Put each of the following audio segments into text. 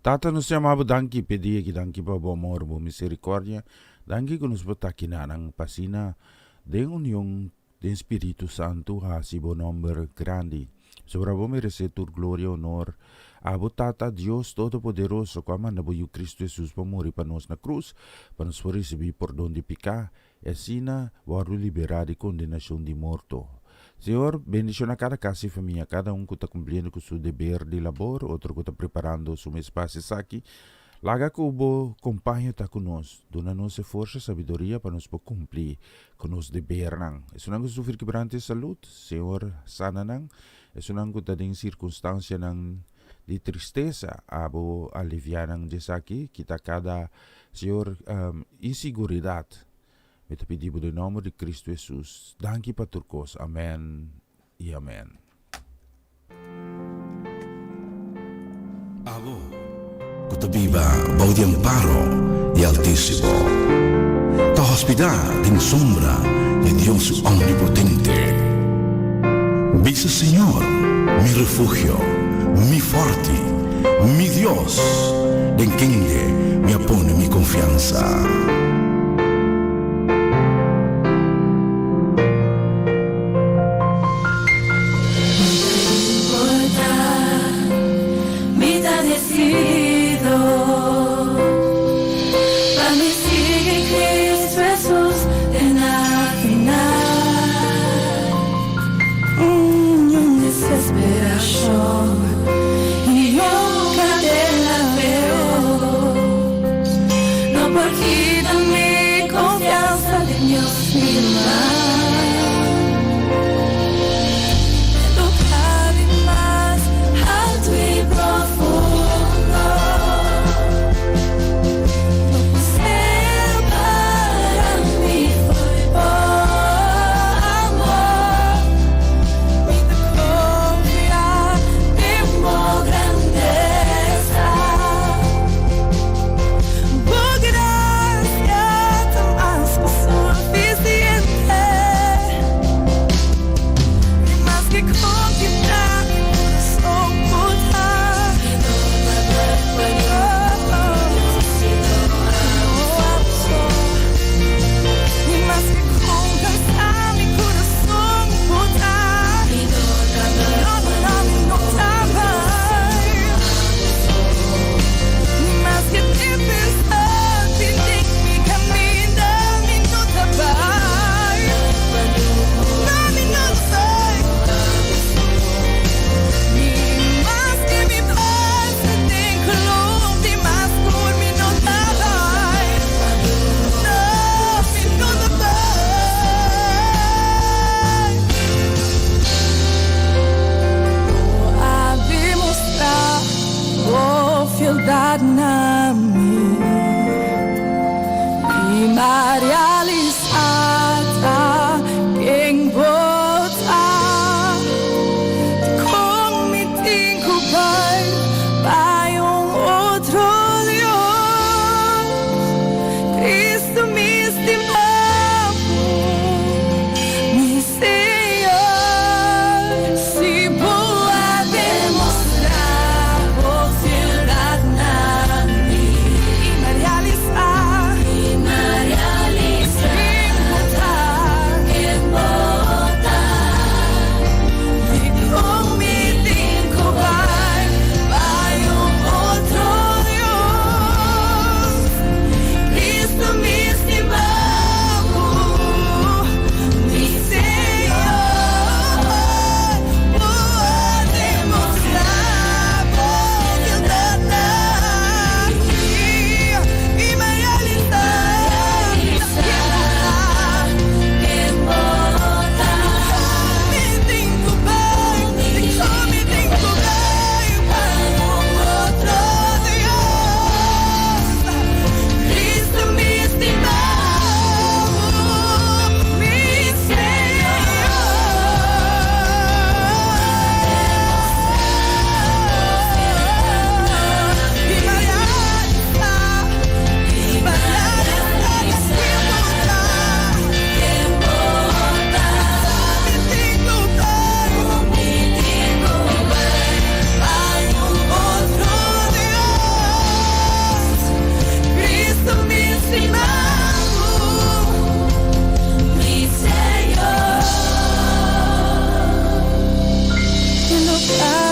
Tata nos chamava danki, pedia que danki pa bo amor, bo misericórdia. Danki que nos botakinanang pasina de união de Espírito Santo ha si bo nombre grande. Sobre bo merecer tur glória e honor. Abo Tata Deus Todo-Poderoso, como na bo Cristo Jesus pa morrer pa nos na cruz, pa nos receber perdão de pecar, e sina waru liberar de condenação de morto. Senhor, bendición a cada casa e família, cada que está cumprindo com seu dever de labor, outro que está preparando seu espaço aqui. Laga que o bo companheiro está conosco, dona-nos força e sabedoria para nos cumprir com os dever. É não que sofrer quebrante de saúde, Senhor, sana nang. É não que está em circunstância de tristeza, abo aliviar nang aqui, kita cada, Senhor, inseguridade. Met pedimos em nome de Cristo Jesus. Danke para turcos. Amém e amém. Abo, kutabiba bau di amparo di Altísimo. Ta hospedar din sombra de Dios omnipotente. Visa Señor, mi refugio, mi forte, mi Dios, en quien me apone mi confianza. Porque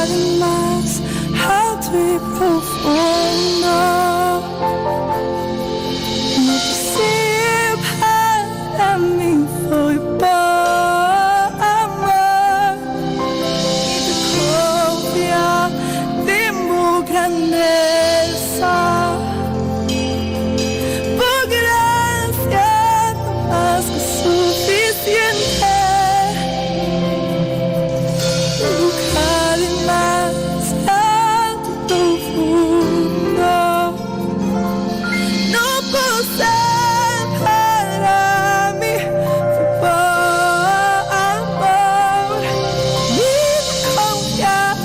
buscar más alto y profundo. No possível para mim foi por amor e de confiar de mu grandeza. Por gracia más que suficiente. Buscar más alto y profundo. No posee para mí por amor ni confiar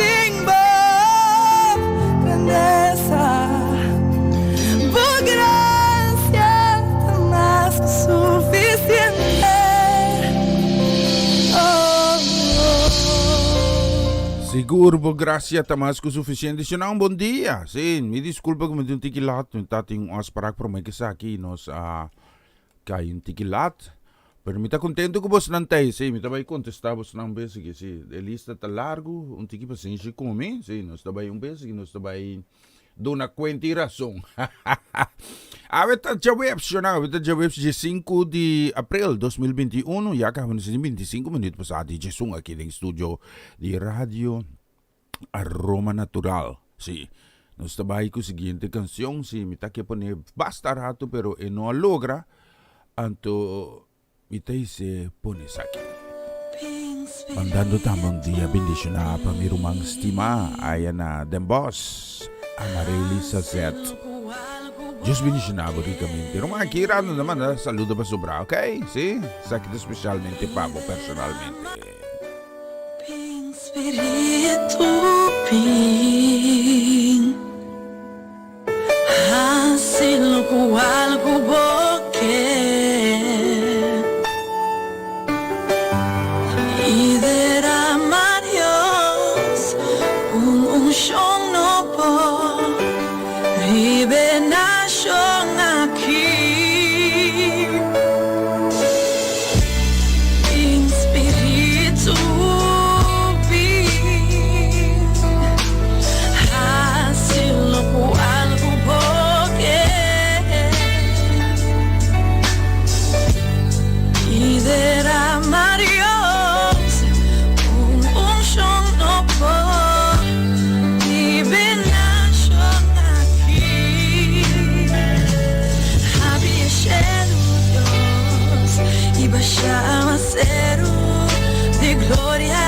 en vos grandeza. Por gracia más que suficiente. Siguro po gracia tamas ko suficiente siya na bom dia. Sim, me desculpa kung may tikilat, yung tating os parak pro may kasaki nos kayong tikilat. Pero mita contento ko boss nantay, sim, mita bay contestamos ng besi si lista ta largo, un tiki pasensya kumi, sim, nos tabay yung besi, nos tabay do na kwenti razong. Awet at jawebs yun na, awet at jawebs di 5 de April 2021, yaka hapon sa 25 minutos pa sa ati jesung akiling studio di Radio Aroma Natural. Si, nos tabay ko siguiente canción, si mitake po ni basta rato pero no logra, anto mitay se pone sa akin. Mandando tamang dia bendisyon na pamirumang stima, ayan na den boss, Amareli sa set. Diyos binisyonado rin kami. Pero mga kira naman, saludo pa sobra. Okay? See? Sakit especialmente pa ako personalmente. Espíritu ping, hasil ko algo boke, y derramar Dios un unción no por revenación aquí. Espíritu aguacero de gloria,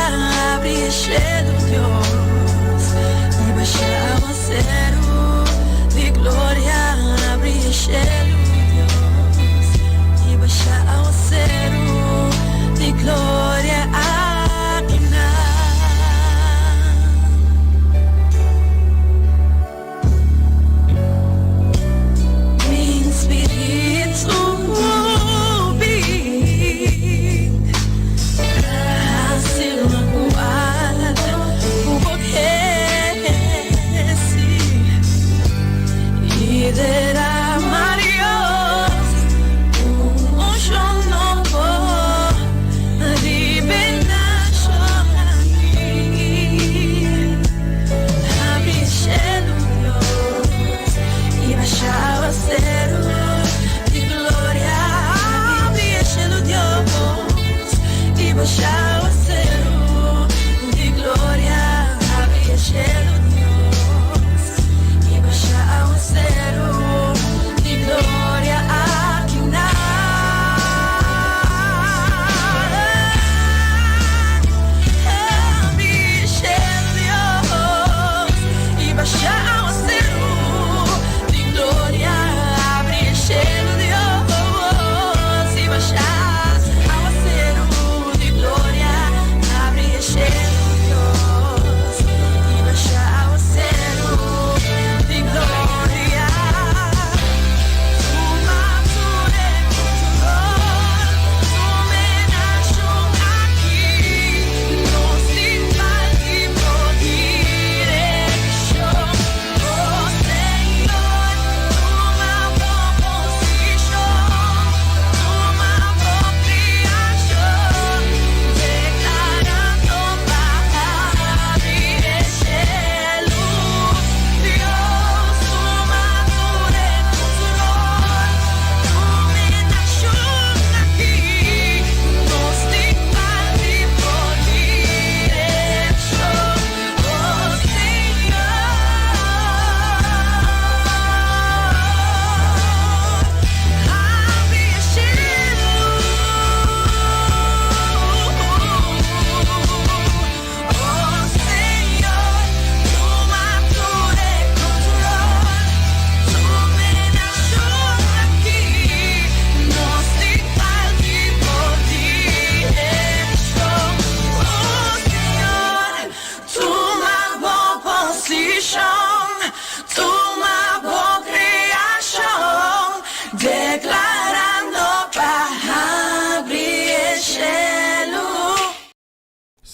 abre cheio Dios, y baixar aguacero de gloria, abre cheio Dios, y baixar aguacero de gloria aqui na. Mi espírito derramar Dios un unción no por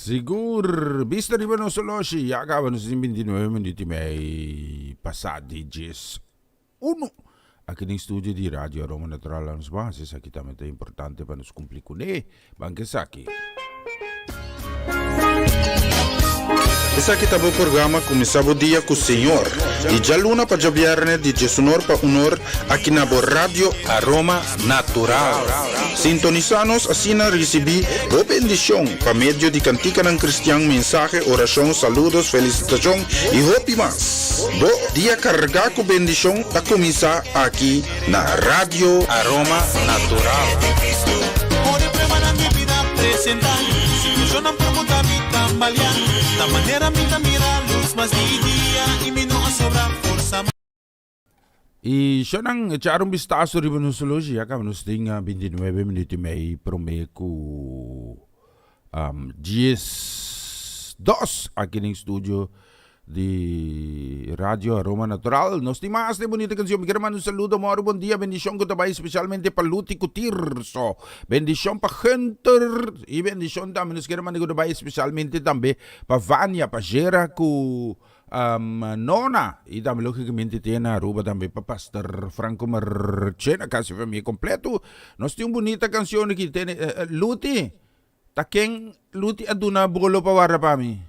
Sigur, vista di Bano Soloshi, acabano si 29 minuti mai passati 1. Aqui no estúdio de rádio Aroma Natural lá nos bases, aqui também é importante para nos cumprir com ele, banque aqui. Esse aqui tá o programa começava o dia com o Senhor. E já luna para já viernes de Jesunor para Unor aqui na Rádio Aroma Natural. Sintonizanos assim na recebi o bendição para meio de cantica ng cristiano, mensaje, oração, saludos, felicitação e hopi mas. Bo dia carregar com bendição a começar aqui na Rádio Aroma Natural. E siya nang echarong vistazo rin no sology, acabamos de 29 minuti may promeco 10:02 aqui no estúdio de Radio Aroma Natural. Nos timas de bonita canción. Mi hermano, un saludo, amor, buen día, bendición que te vaya especialmente para Luti Cutirso. Bendición para Hunter y bendición también, nos hermano, que te vaya especialmente también para Vania, para Gera, Nona, y también lógicamente tiene Aruba también para Pastor Franco Marchena, casi familia completo. Nos tiene una bonita canción que tiene Luti, taken Luti aduna bolo pa wara pa mi.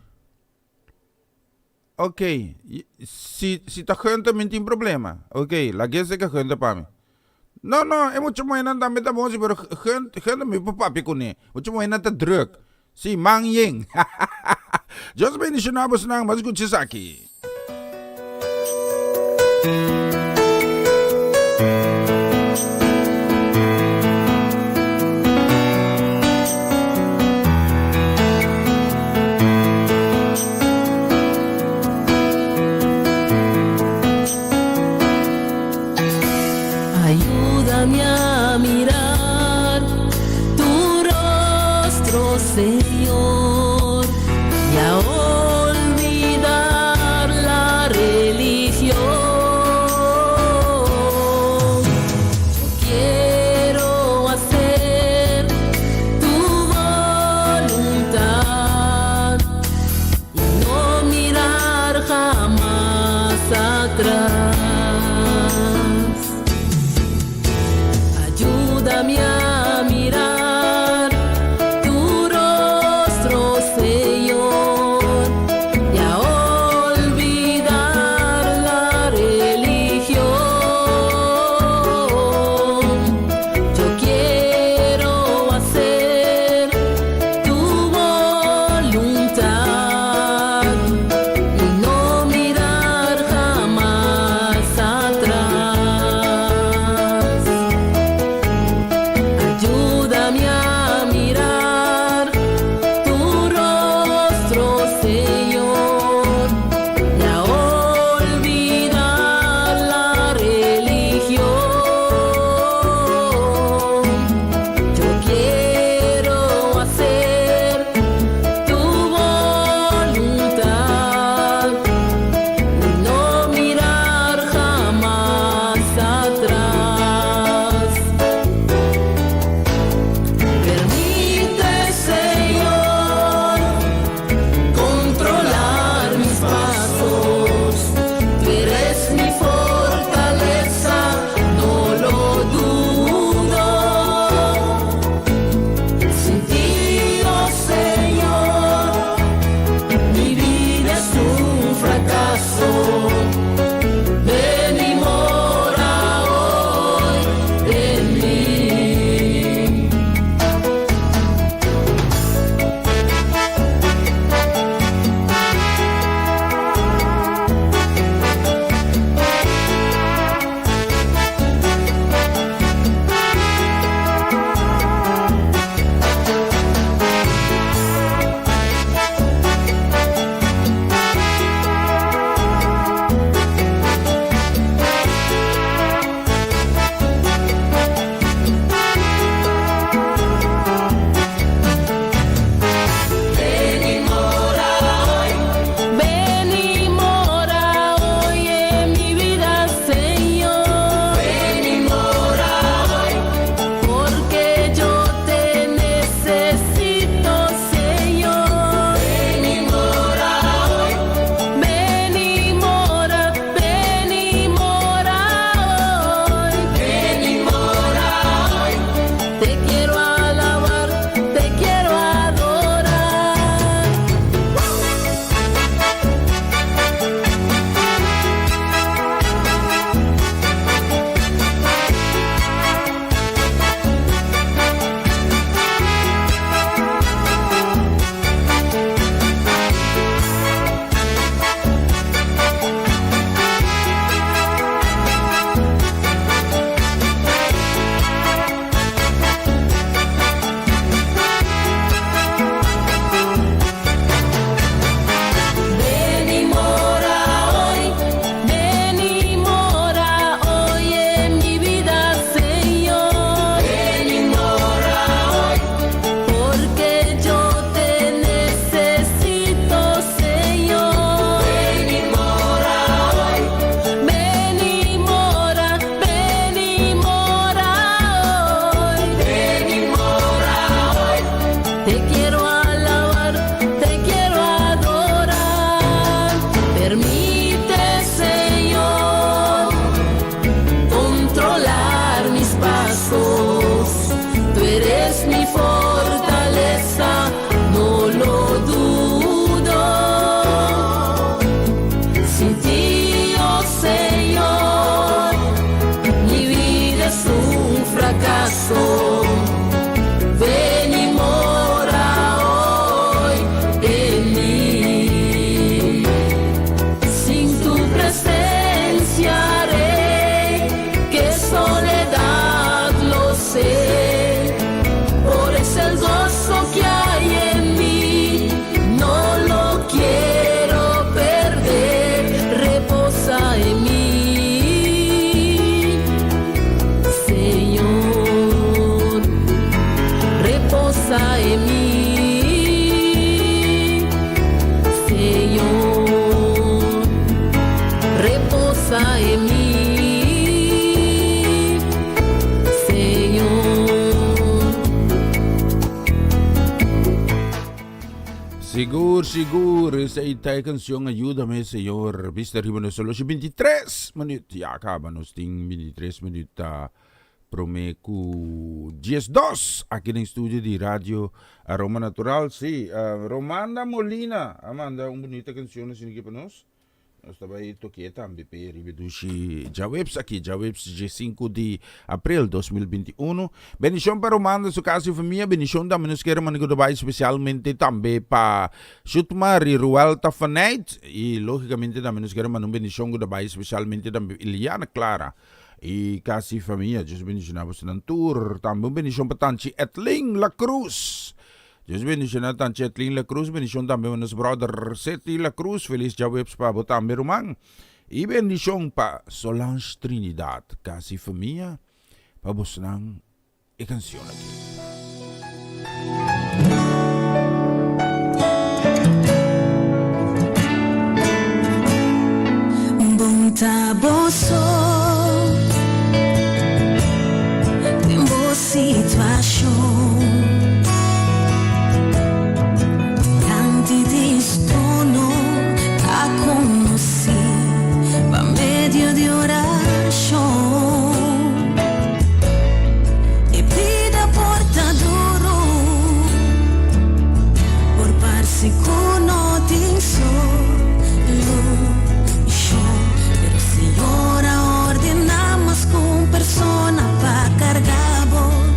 Ok, si ta gente me tiene problema, ok, la que se que gente pa mi. No, es mucho buena también ta música, pero gente me papi con él, mucho buena ta druk. Si, Mang Ying. Diyos bendicionabos ng mas kuchisaki. Ayúdame a mirar tu rostro, Señor, y a olvidar la religión. Yo quiero hacer tu voluntad y no mirar jamás atrás. Ayúdame a mirar tu rostro, Señor, Seguro, sa itay kansyong ayúdame, Señor. Vista rin mo na solo 23 minut. Yaka, manos ting 23 minut. Promeku 10-2. Akin ang studio di Radio Aroma Natural. Si Romanda Molina. Amanda, un bonita canción na sinigipanos. Estaba ito kita ang BP rivedushi Jaweps aqui, Jaweps de 5 de abril 2021. Bendición para Romanda, su casa y familia. Bendición también nos queremos manigodabay especialmente también para Shutmar y Ruelta Fanait. Y lógicamente también nos queremos un bendición godabay especialmente también Iliana Clara. Y casi familia, Dios bendicionamos en tour. También bendición para Tanchi Etling La Cruz. Dios bendición a Tanchi Etling La Cruz. Bendición también a nuestro brother Seti La Cruz. Feliz Jaweps pa Botambe Rumang. Y bendición pa Solange Trinidad. Casi familia. Pa Bosnang y canción aquí. Bom taboso. Situação Tanti di stono a conoscer Pa medio di oração E vida porta duro Por parsi cuno tin solo Pero Señora ordenamos con persona pa cargabo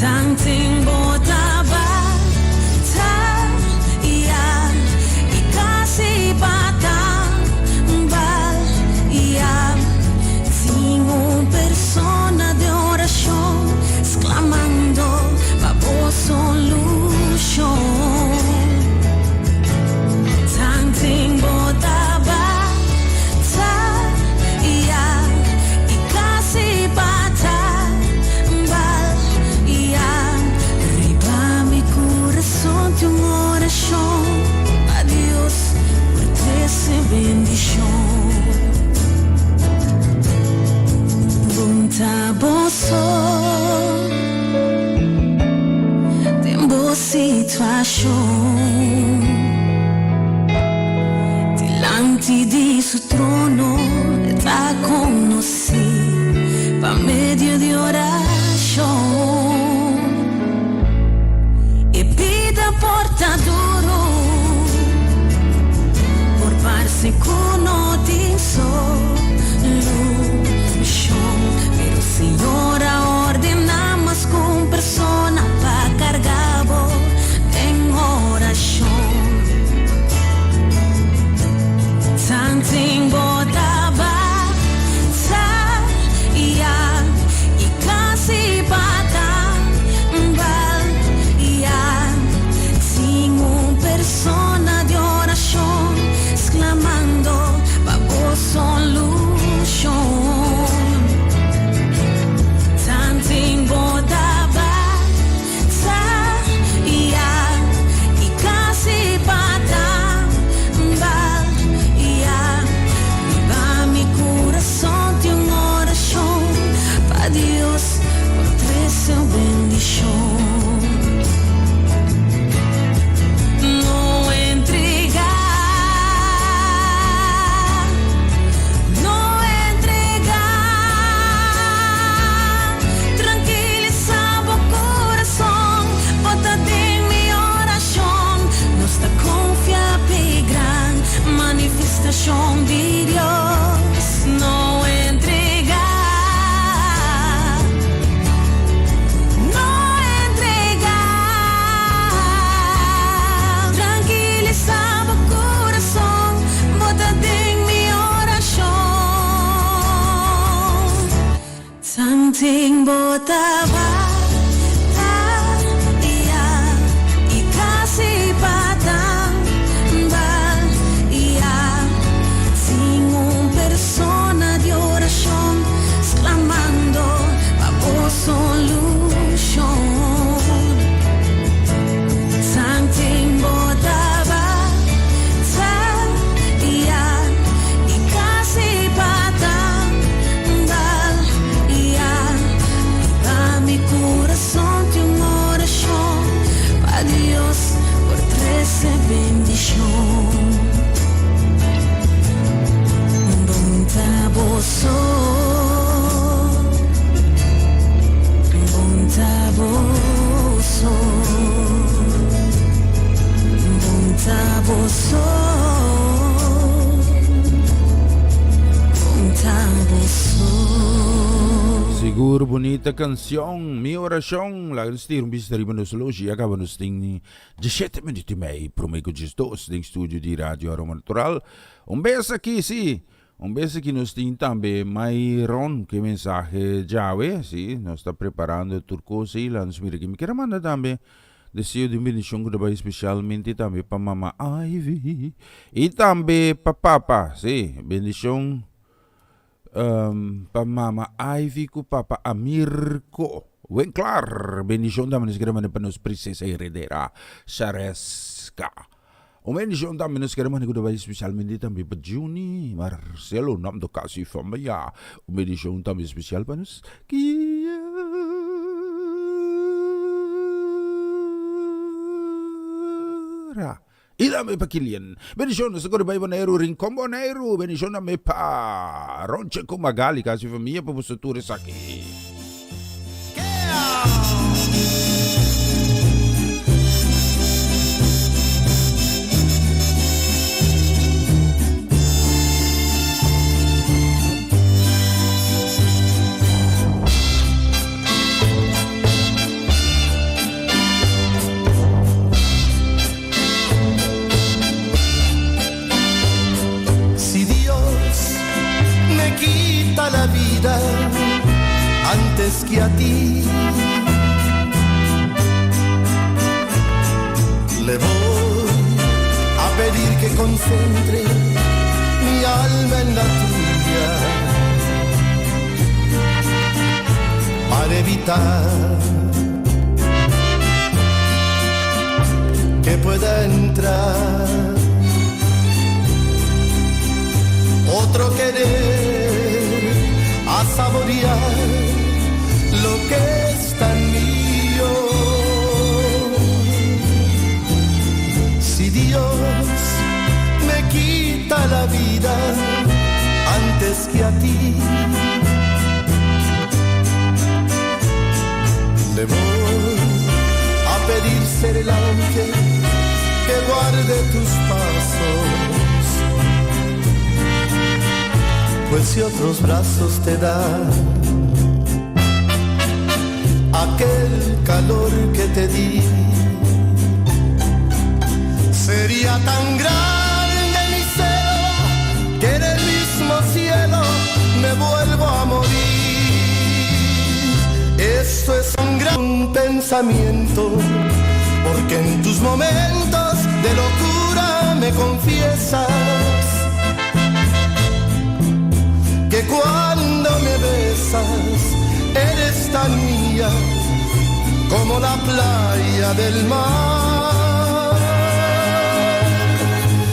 Something botaba ta ia I kasi bata bal ia sin un persona de oración exclamando babo solution Something botaba ta ia I kasi bata Sonte uma oração a Deus por trece bendição. Bunta bosso, tem boa situação. Delante di suo trono está conosci pa medio di oração. Porta duro por parsi cuno tin solution Pero Señora ordenamos con persona pa cargabo en oración Something botaba sa ia I kasi bata persona de oración exclamando babo solution Something botaba sa ia I kasi bata bal ia viva mi corazón de una oración pa Dios por trece bendición manifestación de Dios no entregar tranquilizaba corazón bota en mi oración something botaba y casi pata persona de oración exclamando babo solution Something botaba ta ia I kasi bata bal ia viva bendición. Bondadoso, bondadoso, bondadoso, bondadoso. Siguro bonita canción, mi oración, la stir un bisteri benosologi, acabano sting 17 minuti mei, promeco gestos, ding studio di Radio Aroma Natural. Un beso aqui, sì, un beso aqui nos sting tambe, mai ron, che mensaje Jawe, sì, nos sta preparando il turco, sì, la nos mira che mi chiama manda tambe, deseo di benedizione dabai specialmente tambe pa Mama Ivy, e tambe pa Papa, sì, benedizione pa Mama Ivy ku Papa Amirko Winklar, bendición también es para nos princesa heredera Shareska. O bendición también es que especialmente también para Juni Marcelo nam do kasi familia. O bendición también especial para nos Kiara. Y dame pa Kilian. Bendición, seguro ba Nero Rincon Bonero. Bendición dame pa Ronche Kumagali kasi familia pa busutures aquí. La vida antes que a ti, le voy a pedir que concentre mi alma en la tuya para evitar que pueda entrar otro querer a saborear lo que es tan mío. Si Dios me quita la vida antes que a ti, le voy a pedir ser el ángel que guarde tus pasos. Pues si otros brazos te dan aquel calor que te di, sería tan grande mi celo que en el mismo cielo me vuelvo a morir. Esto es un gran pensamiento, porque en tus momentos de locura me confiesas que cuando me besas eres tan mía como la playa del mar.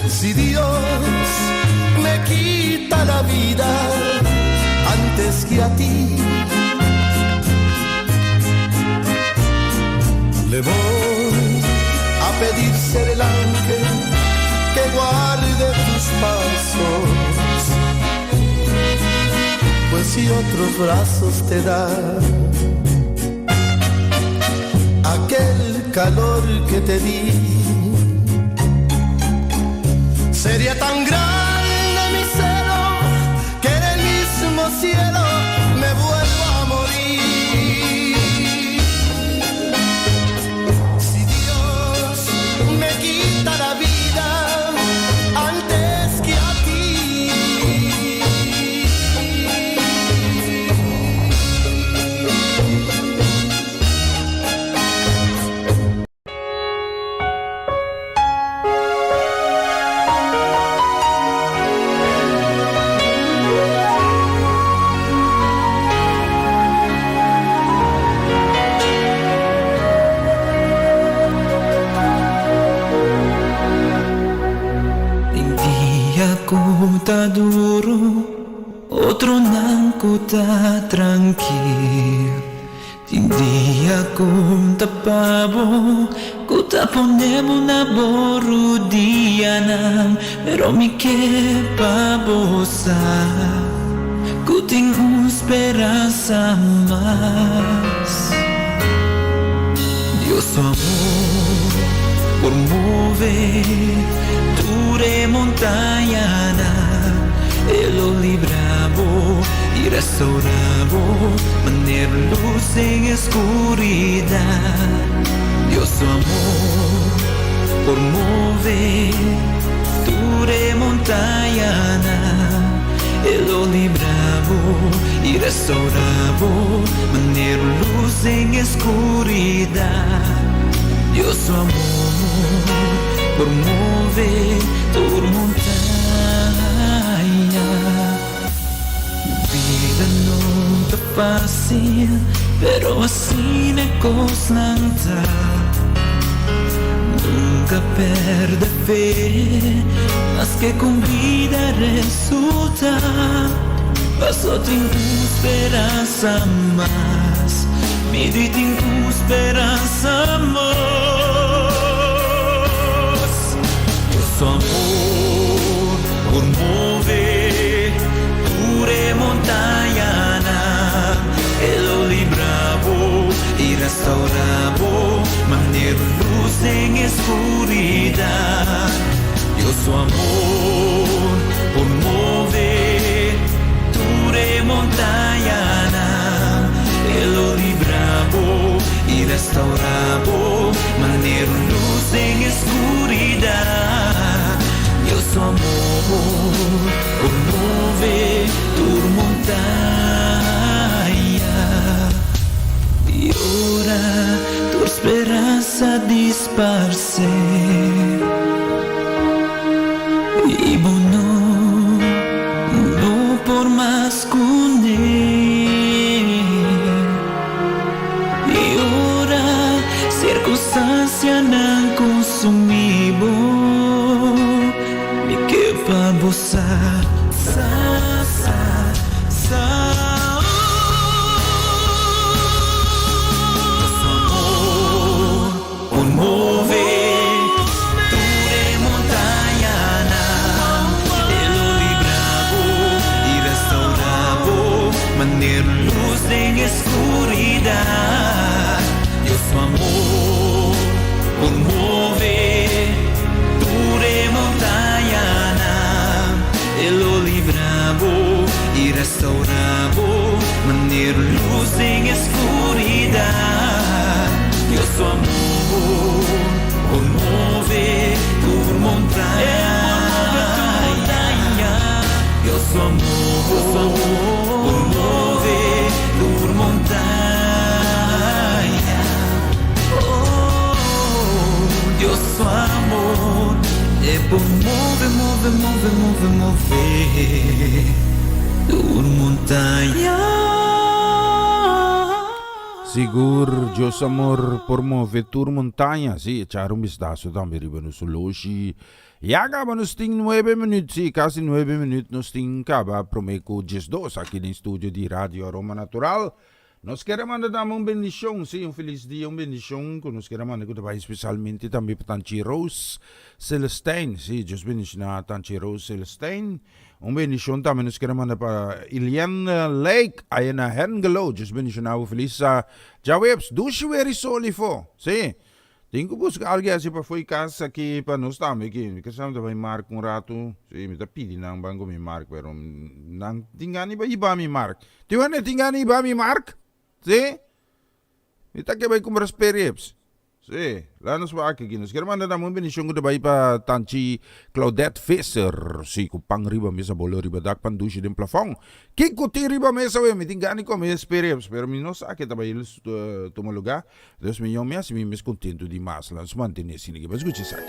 Si Dios me quita la vida antes que a ti, le voy a pedir ser el ángel que guarde tus pasos. Pues si otros brazos te dan aquel calor que te di, sería tan grande mi celo que en el mismo cielo me vuelvo a morir. Si Dios me quita la vida antes que a ti, duro, otro nanco tá tranquilo. Hindi Dia kung tapabo Kutaponemo na boru dianam Pero mi que babosa Kuting esperanza más Dios su amor por mover dure montaña Él lo librabo y restaurabo manera luz en oscuridad Dios su amor por mover dure montaña Él lo librabo y restaurabo manera luz en oscuridad Dios su amor por mover tu montaña Vida no está fácil pero así me constanta Nunca perde fe más que con vida resulta Paso tengo esperanza más Mi di tengo esperanza más Su amor por mover dure montaña Él lo librabo y restaurabo manera luz en oscuridad Dios su amor por mover dure montaña Él lo librabo y restaurabo manera luz en oscuridad Dios su amor por mover tu montaña y ora tu esperanza disparce y bueno no por más con él y ora circunstancia no consumivo mi que babosa Dios su amor por mover dure montaña Él lo librabo y restaurabo manera luz en oscuridad Dios su amor por mover tu montaña Dios su amor por mover tu montaña Dios su amor por mover tu montaña Sigur Dios amor por mover tu montaña. Sí, echar un vistazo también arriba no solo si ya acaba nos ting 9 minutos, sí, casi 9 minutos nos ting acaba promeco 10-2 aquí en el estudio de Radio Aroma Natural. Nos queremos mandar uma bendição, sim, feliz dia, bendição, que nos queremos mandar especialmente também para Tanti Rose Celestine, sim, Deus bendice na Tanti Rose Celestine. Bendição também nos queremos mandar para Iliana Lake, aí na Hengelo, Deus bendice na feliz Jawebs, dushi veri soli fo, sim. Tenho que buscar alguém assim para foi casa aqui para nós também, que sabe também marco um rato, sim, me tá pedindo não banco me marco, pero não tingani ba iba me marco. Tu não tingani iba me marco? Sim? Me tá que vai comprar experiências. Sim, lá nos vai aqui, nos queremos mandar uma bendição que vai para Tanti Claudette Fisser, sim, com pang riba mesa bolo riba dak pandushi dem plafond. Que kuti riba mesa we, me tingani com experiências, pero me não sabe que também eles tomam lugar. Deus me llama assim, me contento demais lá, nos mantém assim, que vai escutar isso aqui.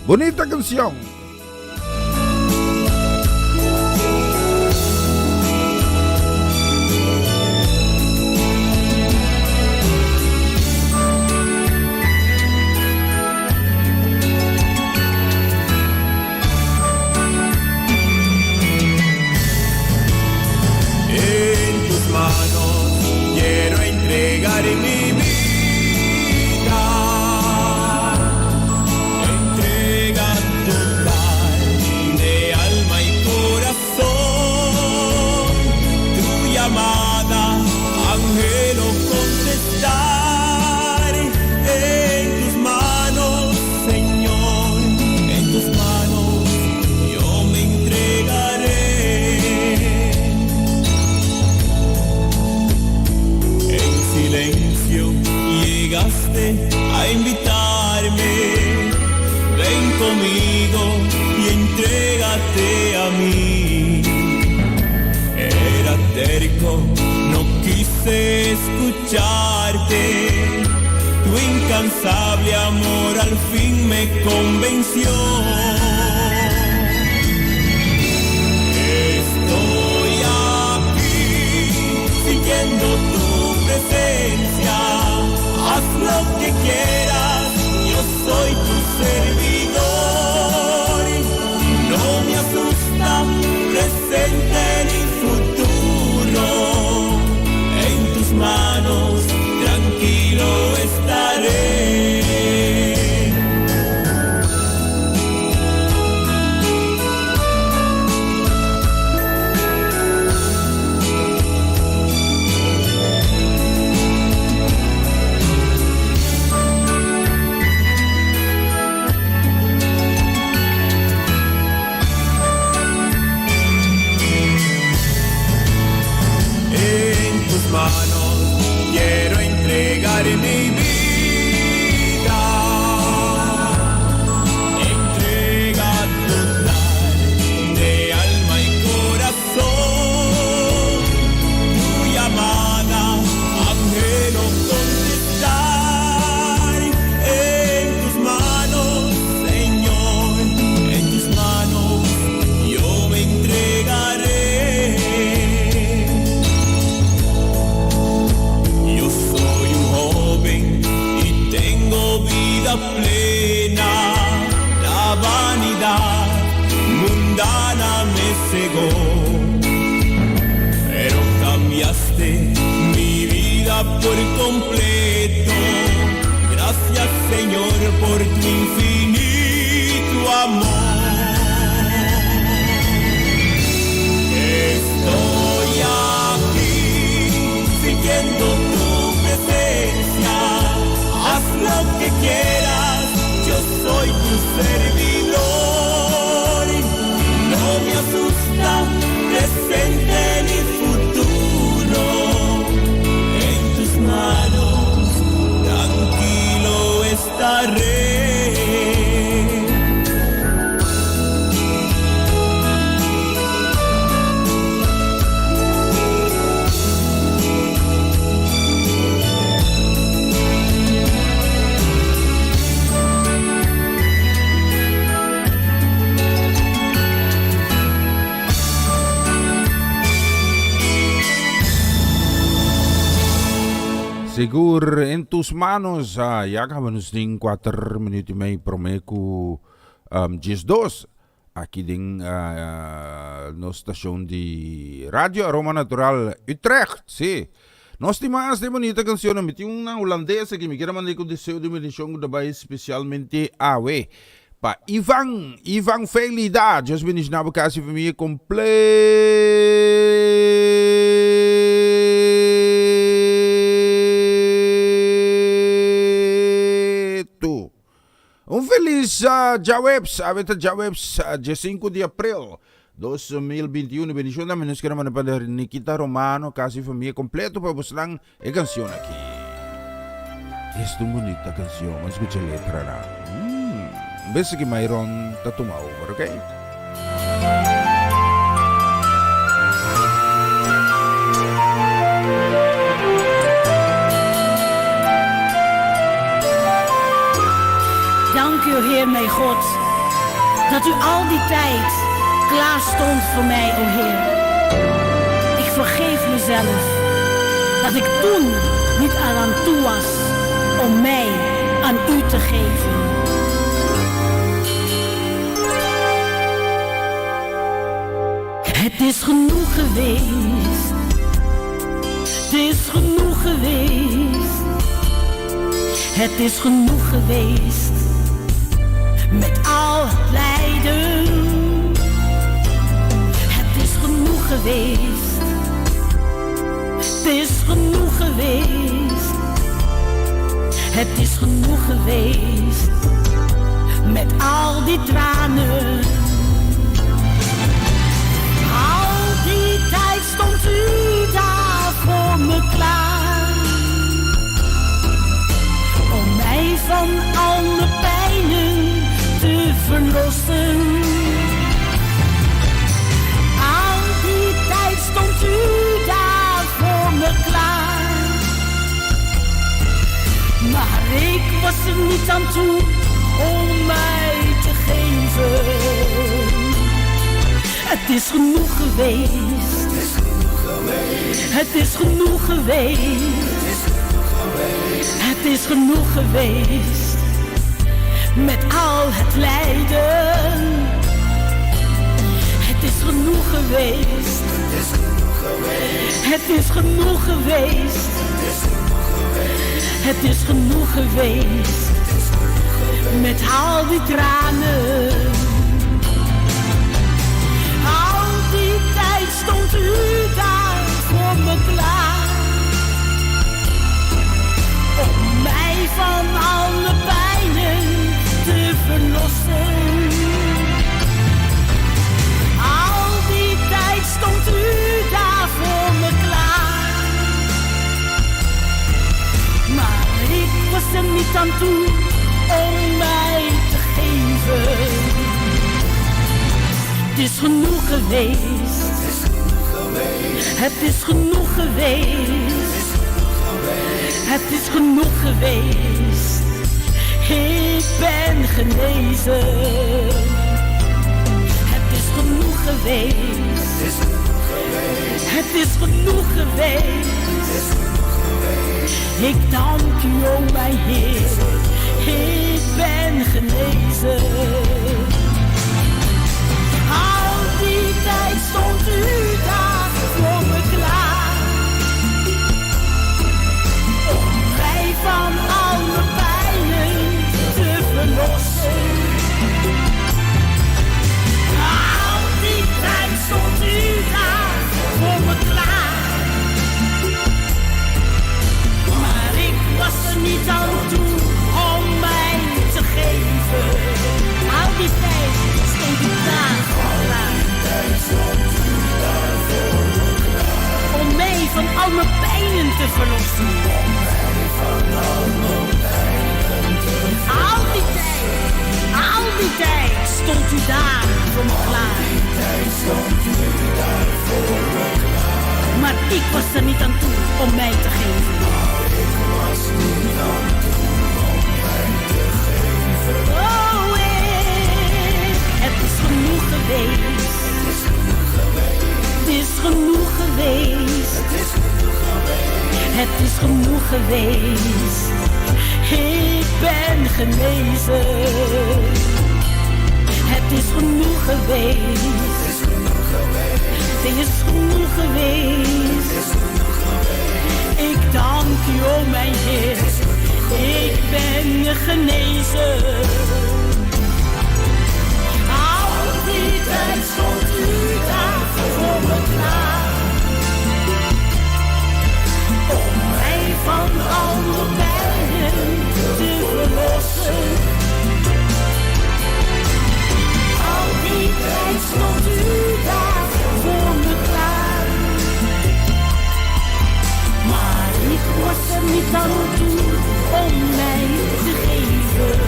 Bonita canção. Quiero entregar entregar mi vida, entrega total de alma y corazón, tu llamada, ángelo, contestar en tus manos, Señor, en tus manos yo me entregaré. En silencio llegaste a invitarme, ven conmigo y entrégate a mí. Era terco, no quise escucharte, tu incansable amor al fin me convenció. Estoy aquí, sintiendo tu presencia, haz lo que quieras, yo soy tu servidor. No me asusta presente ni futuro, en tus manos tranquilo estaré. En tus manos quiero entregar mi vida, entrega total de alma y corazón, tu llamada, ángelo, contestar en tus manos, Señor, en tus manos yo me entregaré. Yo soy un joven y tengo vida plena, la vanidad mundana me cegó, pero cambiaste mi vida por completo. Gracias, Señor, por tu infinito amor. Estoy aquí, sintiendo tu presencia, haz lo que quieras, yo soy tu servidor. No me asusta presente ni futuro, en tus manos tranquilo estaré. Seguro en tus manos, ya acabamos ng 4 minutos may promeco Gis 2 aqui din no stasyon di Radio Aroma Natural Utrecht, sí. Nós temos de bonita canção, tem uma holandesa que me quer mandar com deseo de bendição dabei especialmente awe pa Ivan Felida, Deus bendice na casa família completo. Feliz Jawebs, aveta Jawebs, 5 de abril 2021, bendición namin nos queremos para Nikita Romano, casi familia completo, para vos lang e canción aquí. Esta bonita canción, escucha letra na. Besi que mayroon tatumaw, okay? Dank u, Heer mijn God, dat u al die tijd klaar stond voor mij, o Heer. Ik vergeef mezelf dat ik toen niet aan toe was om mij aan u te geven. Het is genoeg geweest, het is genoeg geweest. Het is genoeg geweest met al het lijden. Het is genoeg geweest. Het is genoeg geweest. Het is genoeg geweest met al die tranen. Al die tijd stond u daar voor me klaar, om mij van alle pijnen te verlossen. Al die tijd stond u daar voor me klaar, maar ik was er niet aan toe om mij te geven. Het is genoeg geweest. Het is genoeg geweest. Het is genoeg geweest met al het lijden. Het is genoeg geweest. Het is genoeg geweest. Het is genoeg geweest met al die tranen. Al die tijd stond u daar voor me klaar, om mij van alle pijnen te verlossen. Al die tijd stond u daar voor me klaar, maar ik was er niet aan toe om mij te geven. Het is genoeg geweest. Het is genoeg geweest. Het is genoeg geweest. Ik ben genezen. Het is genoeg geweest. Het is genoeg geweest. Ik dank u, o mijn Heer. Ik ben genezen. Al die tijd stond u daar voor me klaar, om mij van alle pijnen te verlossen. Al die tijd stond u daar voor me klaar, maar ik was er niet aan toe om mij te geven. Al die tijd stond u daar voor me klaar, om mij van al mijn pijnen te verlossen. Al die tijd stond u daar voor me klaar, maar ik was er niet aan toe om mij te geven. Oh, het is genoeg geweest. Het is genoeg geweest. Het is genoeg geweest. Ik ben genezen. Het is genoeg geweest. Het is genoeg geweest. Ik dank u, o mijn Heer. Ik ben genezen. Al die tijd stond u daar voor me klaar, om mij van alle pijnen te verlossen. Al die tijd stond u daar voor me klaar, maar ik was er niet aan toe om mij te geven.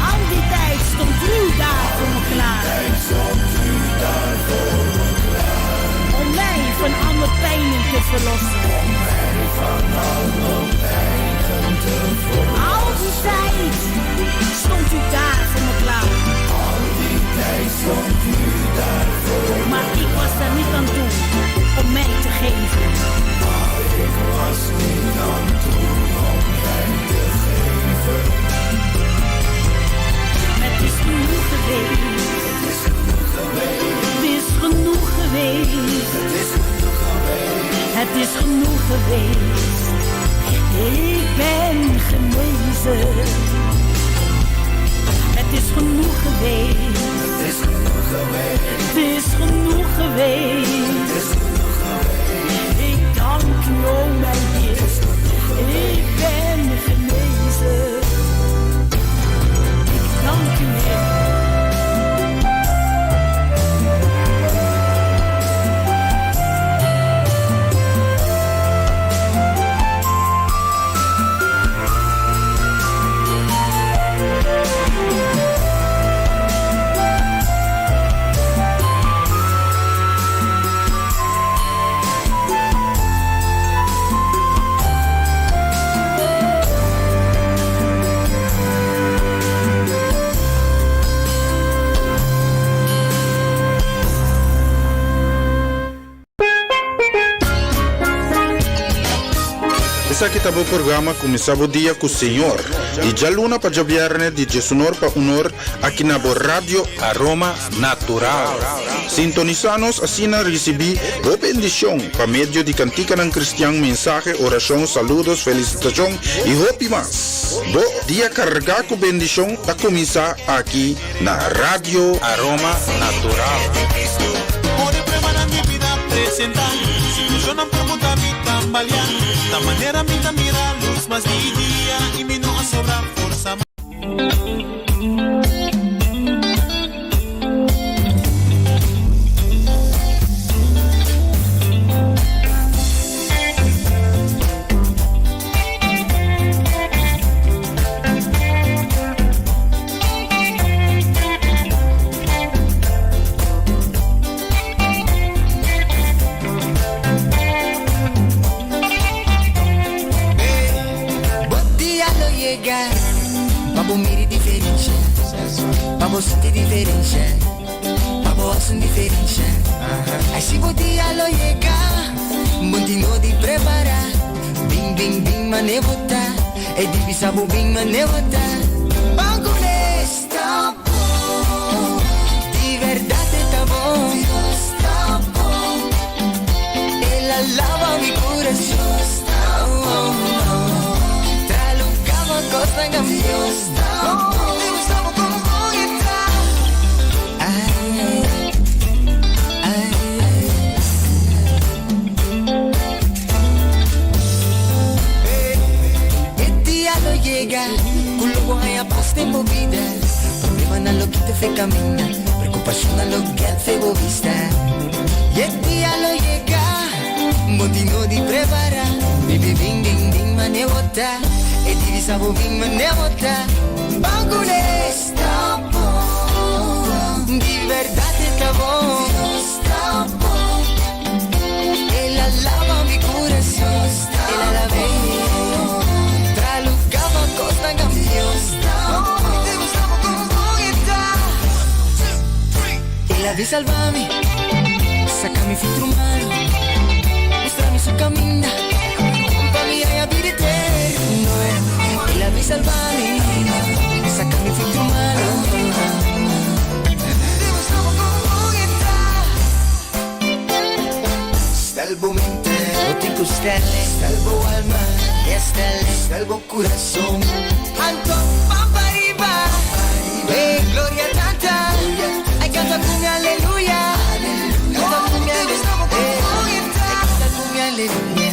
Al die tijd stond u daar voor me klaar, om mij van alle pijnen te verlossen. Al die tijd stond u daar voor me klaar, maar ik was er niet aan toe om mij te geven. Het is genoeg geweest. Het is genoeg geweest. Het is genoeg geweest. ben genezen. Het is genoeg geweest. Het is genoeg geweest. Het is genoeg geweest. Ik dank u, o mijn Heer. Ik ben genezen. Ik dank u, Heer. Essa que estava o programa começava o dia com o Senhor. E já luna para javiarne de Jesunor para unor aqui na Rádio Aroma Natural. Sintonizanos assim na recebi o bendição para meio de cantica ng cristiano mensaje, oração, saludos, felicitação e hopi mas. Do dia carregar com bendição a começar aqui na Rádio Aroma Natural. Ore prepara mi vida presentar. Yo no pregunta mi tambalear. Da manera mi mira luz más mi día y mi no sobra fuerza. Babo miri diferente, babo sente diferente, babo asun diferente. Aí se o dia lo llega, continua de preparar. Bing bing bing mane vota, e di bisabo bing mane vota. Banco está bom, de verdade tá bom. Dios está bom, ela lava mi coração. Está bom, tralucava costa cambios. Con lo buhay aposta en vida. Problema na lo que te fe camina, preocupación na lo que hace vista. Y el día lo llega, motivo di prepara. Bibi bing ding ding mane vota, e divisa bo bing mane vota. Bangune está bom, de verdade está bom. Está bom, ela lava mi coração. Ela la ve. Costa cambió. Ella vi salvami, sacami filtro malo, mostrami su camina, compagni a vivere eterno. Ella vi salvami, sacami filtro malo. Stelbo mente, otico stelle, stelbo alma, e stelle, stelbo corazón. Anto pampariba, e gloria tanta, ai canta con mi alleluia, canta con mi alleluia, canta con mi alleluia.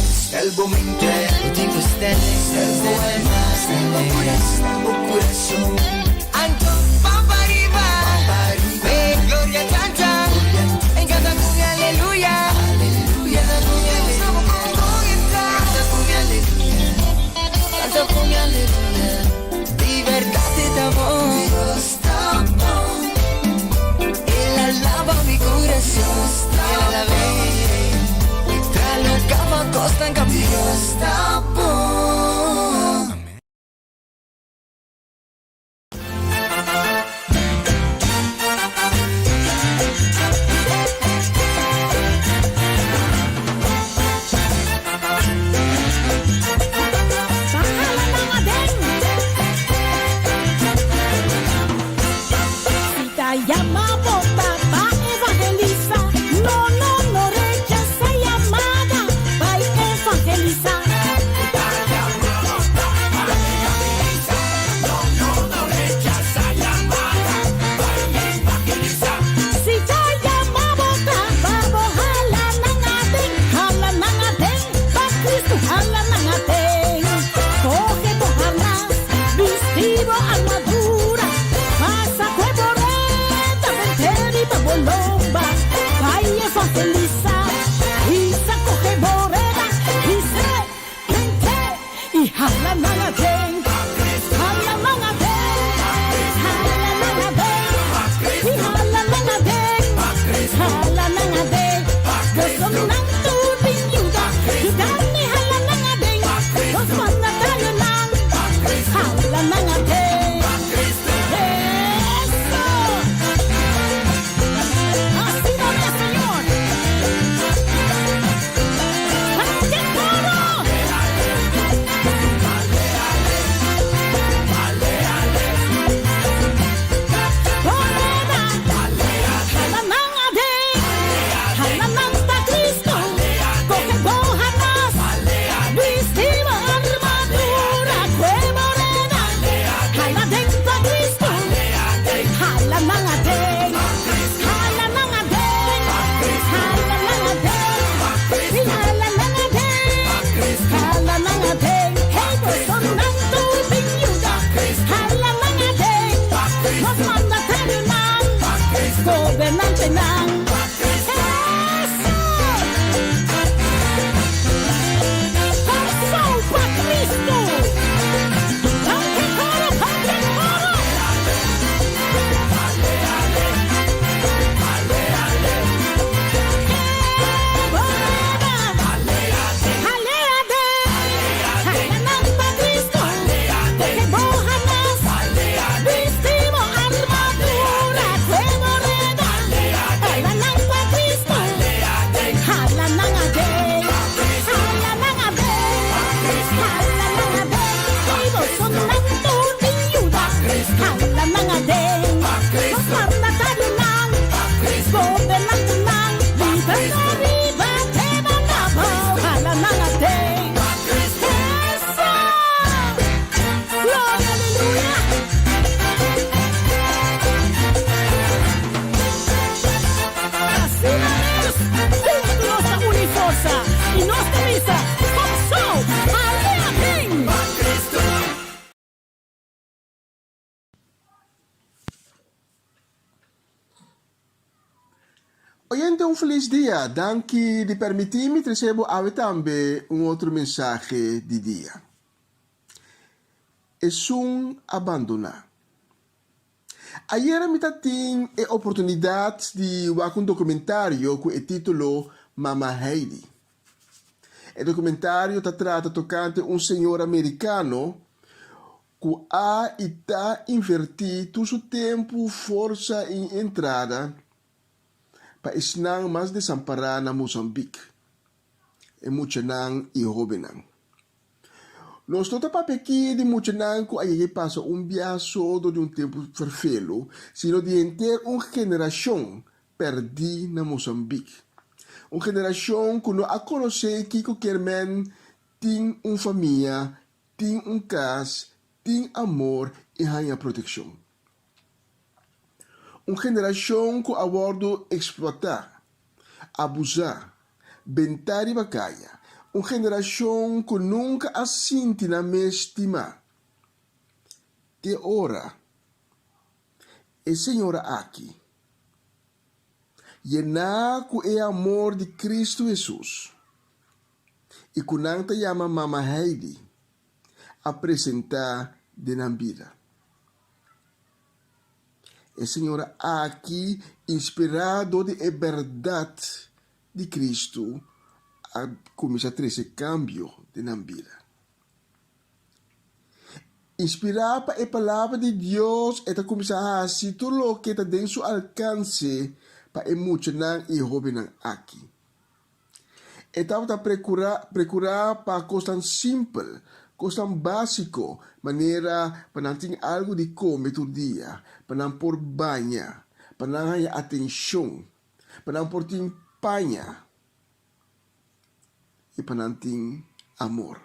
Stelbo mente, otico stelle, stelbo alma, stelbo corazón. Anto pampariba, e gloria tanta, ai canta con mi alleluia. Con mi aleluya, di verdade está bom, Dios está bom. Ela lava mi coração, ela la ve, tralucava costa en cambio. Dios está bom. Ihala mga ding, hala mga ding, hala mga ding, ihala mga ding, hala mga ding. Gusto ng tubig yuda, yuda ni hala mga ding. Gusto na tayo ng hala mga ding. Eso! Así va el Señor. ¡Ante coro! Gobernante ng Eso! Paso pa Cristo! Ante coro, ante coro! Y nos misa, so, aleluya. Oyente, un feliz día. Danke di permitirmi ricebo tambe un outro mensaje di dia. Es un abandonar. Ayer mi tatin e oportunidad di un documentario con il titolo Mama Heidi. Il documentario tratta toccante un signore americano che ha invertito su tempo forza in entrada pa isnang mas desamparada na Mozambique. E muchanang i hobenang. Los nota papeki di muchanang ko ay pasa un biaso de un tempo vervelo, sino di enter un generación perdi na Mozambique. Una generación que no ha conocido que qualquer man tem família, tem casa, tem amor e hanya protección. Una generación que ha bordo explotar, abusar, bentar y bacaya. Una generación que nunca ha sentido na me estima. Que ora, el Señor aqui. Llenar com o amor de Cristo Jesus. E com nanta chama Mama Heidi apresentar de Nambira. A senhora aqui, inspirado de verdade de Cristo, a começar a trazer esse cambio de Nambira. Inspirado para a palavra de Deus, e começar a fazer tudo o que está dentro do seu alcance para emocionar e joven aqui. Estava a procurar para coisas simples, coisas básicas, maneira para não ter algo de comer todo dia, para não pôr banha, para não ter atenção, para não pôr panha e para não ter amor.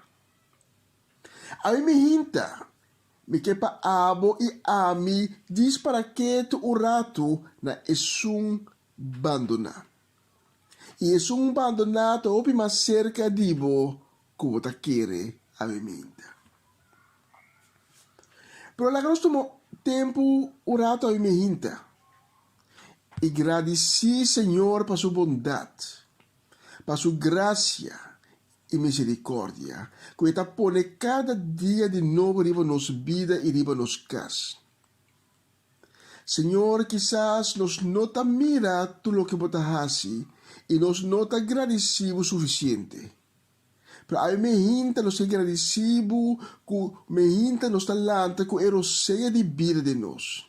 A mim me hinta, me que para abo e ami diz para que tu o rato na esum abandonar. E é um abandonado ouve mais cerca de bo que você quer a memenda. Pero la grosso tempo o rato a memenda. E agradeci Senhor para sua bondade, para sua graça y misericordia, que está pone cada día de nuevo riba nos vida y riba nos casa. Señor, quizás nos nota mira tu lo que bota hasi y nos nota agradecido suficiente. Pero a me hinta nos agradecido, me hinta nos talanta que eroseia de vida de nós.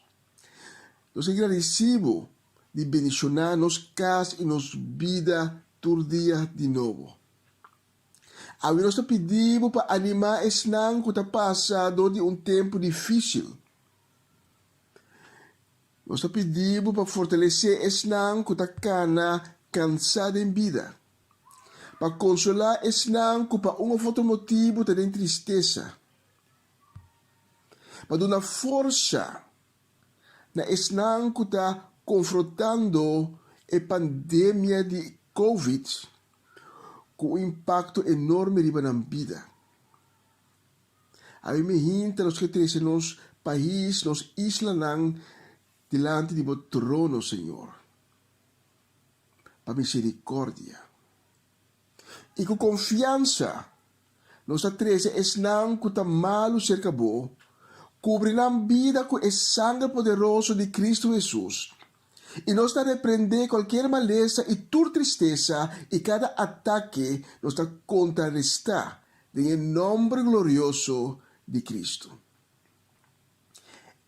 Nos agradecido de bendicionar nos casa e nos vida todo dia de novo. A nós pedimos para animar esse não que está passando de tempo difícil. Nós pedimos para fortalecer esse não que está cansado em vida. Para consolar esse não que para outro motivo está em tristeza. Para dar força na esse não que está confrontando a pandemia de Covid com um impacto enorme na vida. A me hinta nos que temos nos país, nos isla não delante do trono, Senhor. Para misericórdia. E com confiança, nós treze es não que está malo cerca bo, cobrirão vida com o sangue poderoso de Cristo Jesus. E nós repreender qualquer maleza e toda tristeza e cada ataque nós contrarrestar em nome glorioso de Cristo.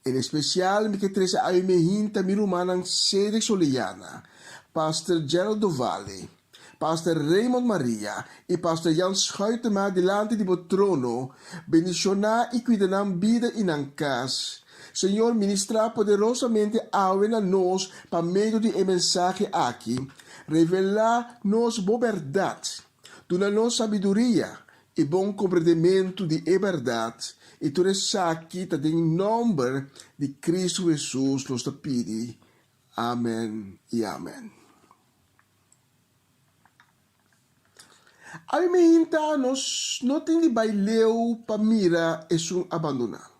Em especial, me que treze a me hinta mi rumanang sede soliana, Pastor Gerald Valle, Pastor Raymond Maria e Pastor Jan Schuitema delante do trono, bendicionar e cuidar vida e nan casa. Senhor, ministrar poderosamente a nós para meio de mensagem aqui, revelar nos boa verdade, dar-nos sabedoria e bom compreendimento de verdade, e tudo isso aqui está em nome de Cristo Jesus, nos pede. Amém e amém. A mim, nós não temos baileu para mira e sun abandonar.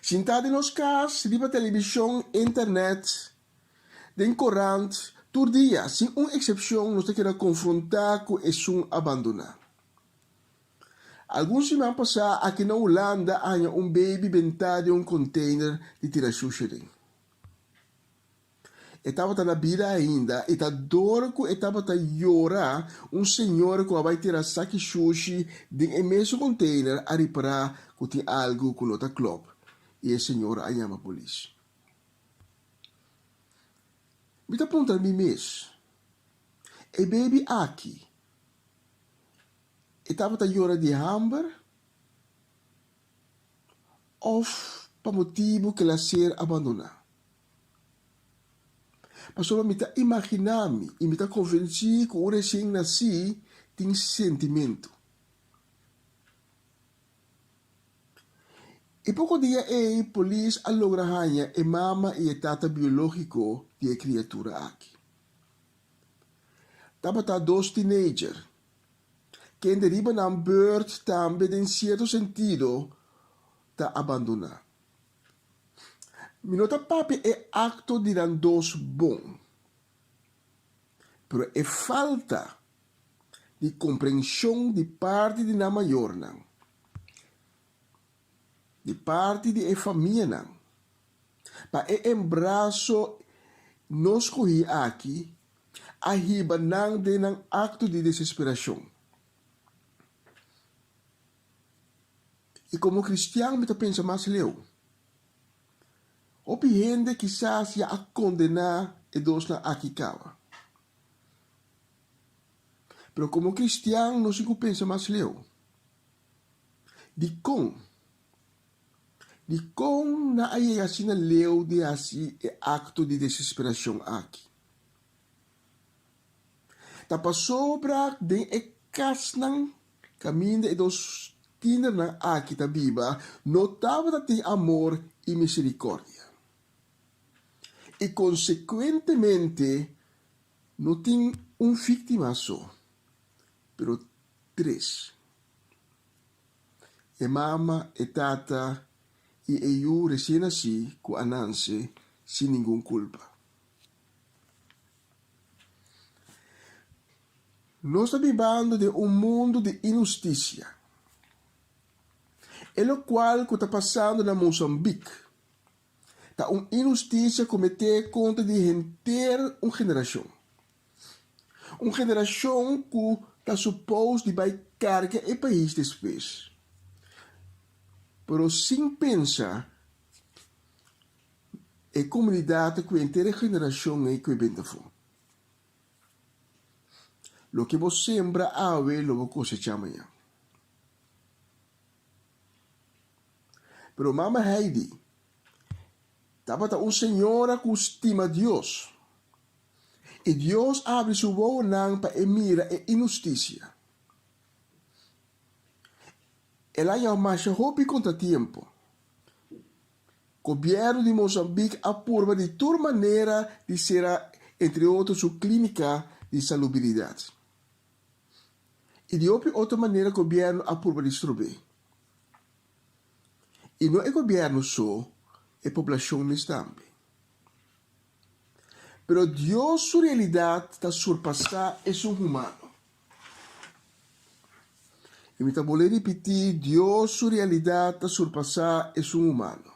Sentado nos casas, riba televisão, internet, den corante, todo dia, sem uma exceção, nós temos que confrontar com esse abandonar. Alguns semanas passadas, aqui na Holanda, há baby bentado em container de tirar sushi. Estava na vida ainda, e está dor que estava a llorar senhor que vai tirar saque sushi de mesmo container a reparar que tem algo que não está club. E o senhor a chama a polícia. Me está perguntando a mim mesmo. E baby aqui, estava a llorar de hambre? Ou para motivo que ela ser abandonada? Mas só me está imaginando e me está convencido que o recém-nascido tem sentimento. E pouco dia a polícia logra ganhar a mama e a tata biológico de a criatura aqui. Tava dois teenagers que deriva na beurt também em certo sentido ta abandonar. Minota papi é acto de dan dos bom, pero é falta de compreensão de parte de na maior não. De parte de família não. Para embraço nos corri aqui, ahiba não de um acto de desesperação. E como cristiano, me pensa mais leu. Opi gente quizás ya a condenar e dos na akikawa. Pero como cristiano, não se pensa mais leu. De na aí assim leu de assim é acto de desesperação aqui. Ta passou para de e casnang caminho e dos tinder na aqui ta biba notava de amor e misericórdia. E consequentemente não tem vítima só, pero três. E mama, e tata, e eu recém-nasci com a Nancy sem nenhuma culpa. Nós estamos vivendo de um mundo de injustiça, e o qual está passando na Moçambique. Está uma injustiça cometida contra de inteira uma geração. Uma geração que está suposto de vai carregar o país depois. Mas sem pensar a comunidade que a inteira geração é que vem de fora. Lo que você sembra hoje, lo vou cosechar amanhã. Pero Mama Heidi, estava uma senhora que estima Deus. E Deus abre sua boca para mirar a injustiça. Ela já mais hopi contra tempo. O governo de Moçambique aprova de toda maneira de ser, entre outros, sua clínica de salubridade. E de outra maneira, o governo aprova de distribuir. E não é o governo só, é a população também. Pero Deus, sua realidade, está surpassar esse humano. E me vou repetir, Deus, sua realidade, está surpassar esse humano.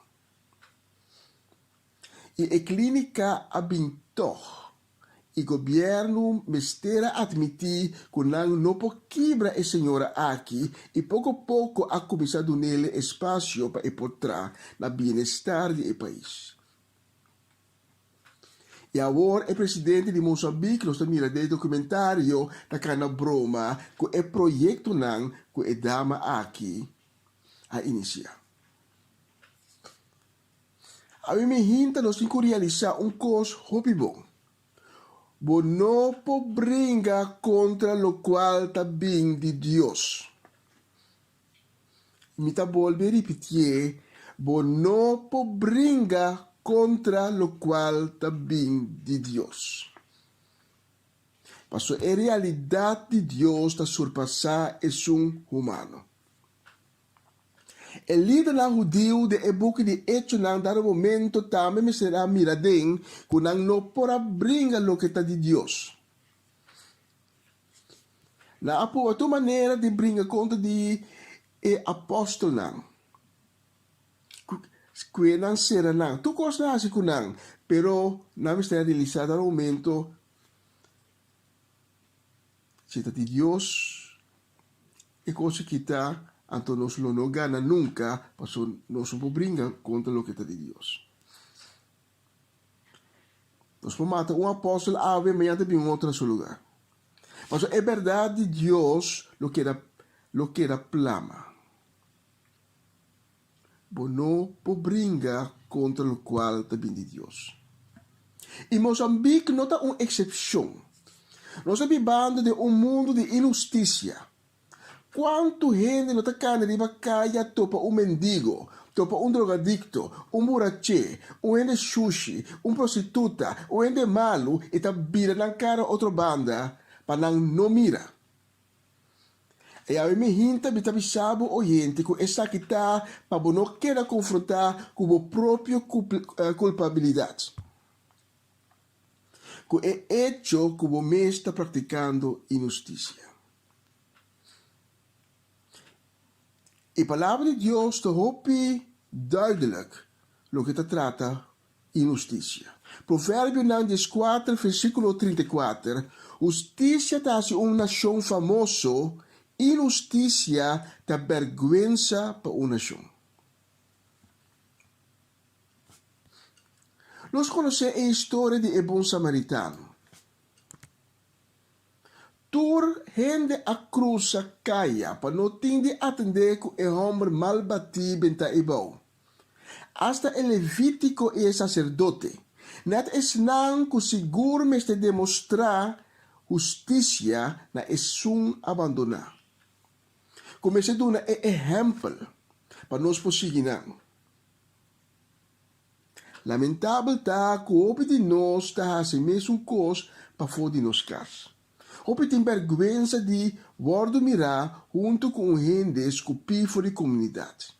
E a clínica abençoa. E o governo mestera admitir que não pode quebrar a senhora aqui e pouco a pouco a começar a dar nele espaço para encontrar na bem-estar do país. E agora o presidente de Moçambique nos mira de documentário da cana broma que o projeto não que a dama aqui a iniciar. A mim me hinta nós temos que realizar coisa hobby bom. Bo não pode brincar contra o qual está bem de Deus. Me está volver repetir, bo não pode brincar contra o qual está bem de Deus. Mas a realidade de Deus está surpassar esse humano. O líder judeu de época de hecho não dar momento também me será miradem que não pode brincar o que está de Deus. Na outra maneira de brincar contra de apóstolo não. Que não será não. Tu costa assim que não, pero não me será realizado no momento. Se está de Deus, e coisa que está então nós não ganhamos nunca, mas nós não brincar contra o que está de Deus. Nós podemos matar apóstolo ave, amanhã também em outro lugar. Mas é verdade de Deus lo que era plama. Mas não pode brincar contra o qual também de Deus. E Moçambique não está uma exceção. Nós estamos vivendo de mundo de injustiça. Quanto gente não está caindo caia topa mendigo, topa drogadicto, burache, ende sushi, prostituta, ende malo e está vira na cara outra banda para não mira. E a mim hinta me sabe o gente que essa que está para não querer confrontar com a própria culpabilidade. Que é hecho que o mês está praticando injustiça. E a palavra de Deus está duidelijk lo que trata injustiça. Provérbio 4, versículo 34. Justiça está assim uma nação famoso, injustiça está vergüenza para uma nação. Nós conhecemos a história de bom samaritano. Tur gente a cruza caia para não ter de atender que o homem mal batido benta ibao. Hasta el Levítico e sacerdote. Net es não que seguro me este demonstrar justiça na esum abandonar. Comece a dar um exemplo para nós prosseguir. Lamentável tá que o de nós está assim mesmo coisa para fora de nós casa. Hope tem vergüenza de wordo mirar junto com gente que pifo de comunidade.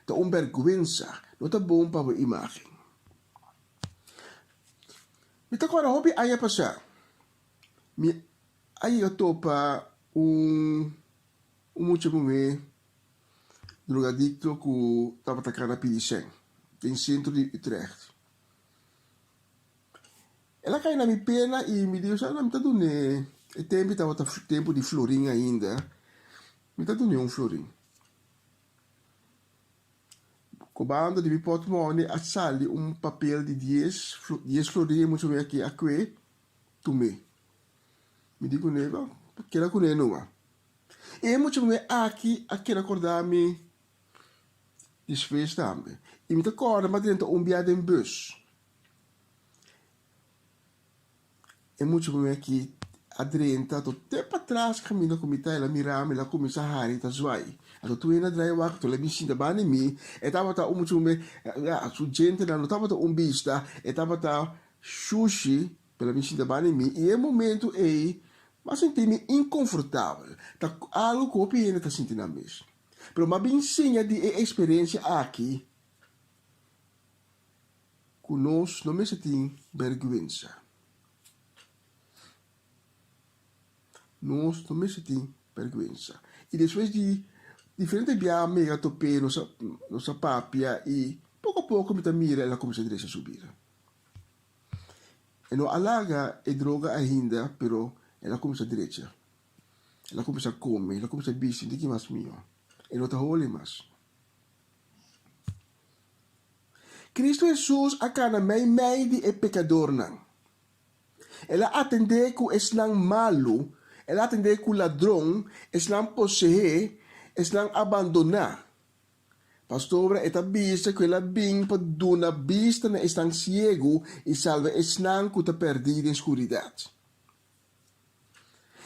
Então, vergüenza não está bom para a imagem. Então, agora, hope aí passar. Aí eu topa muito me drogadicto que estava atacando a Pilicen, em centro de Utrecht. Ela cai na minha pena e me diz, não me tá dando é tempo de florim ainda, me tá dando florim. Cobando de porta-money a sali papel de 10 florim muito bem aqui tu me digo neva que ela com não e muito bem aqui acordar-me desfez também e me tá corda mas dentro viagem em bus e muito bem aqui adrenta to tempo atrás caminho com mita ela mirame ela começa a hari tá zoai ato tu ena drai wak to le mi da bani mi e tava ta muito bem su gente não tava ta vista e tava ta sushi pela mi da bani mi e é momento mas senti-me inconfortável tá algo que o piena tá sentindo a mesmo pero ma bem sinha de experiência aqui conosco não me senti vergüenza. Nós não me sentimos vergüenza. E depois de diferentes viagens, mega topei nossa papia e pouco a pouco me mira ela começa a subir. E não alaga e droga ainda, pero ela começa a direita. Ela começa a comer, ela começa a bici, de que mais mio. E não tá role mais. Cristo Jesus a cada meio de pecador não. Ela atende que é não malo. Ela atende que o ladrão é não possuir, é não abandonar. Pastor, esta vista que ela vem para dar vista na estão cego e salva é não que está perdido em escuridão.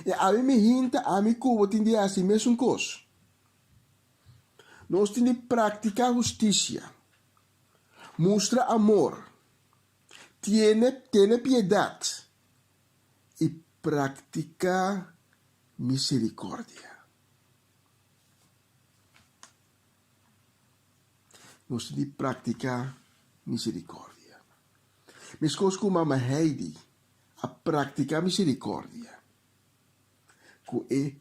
E a mim me hinta, a mim como tem de assim mesmo coisa. Nós temos de praticar justiça, mostra amor, tiene piedade e praticar misericórdia. Nós temos de praticar misericórdia. Mas coisas como a Heidi, a praticar misericórdia, que é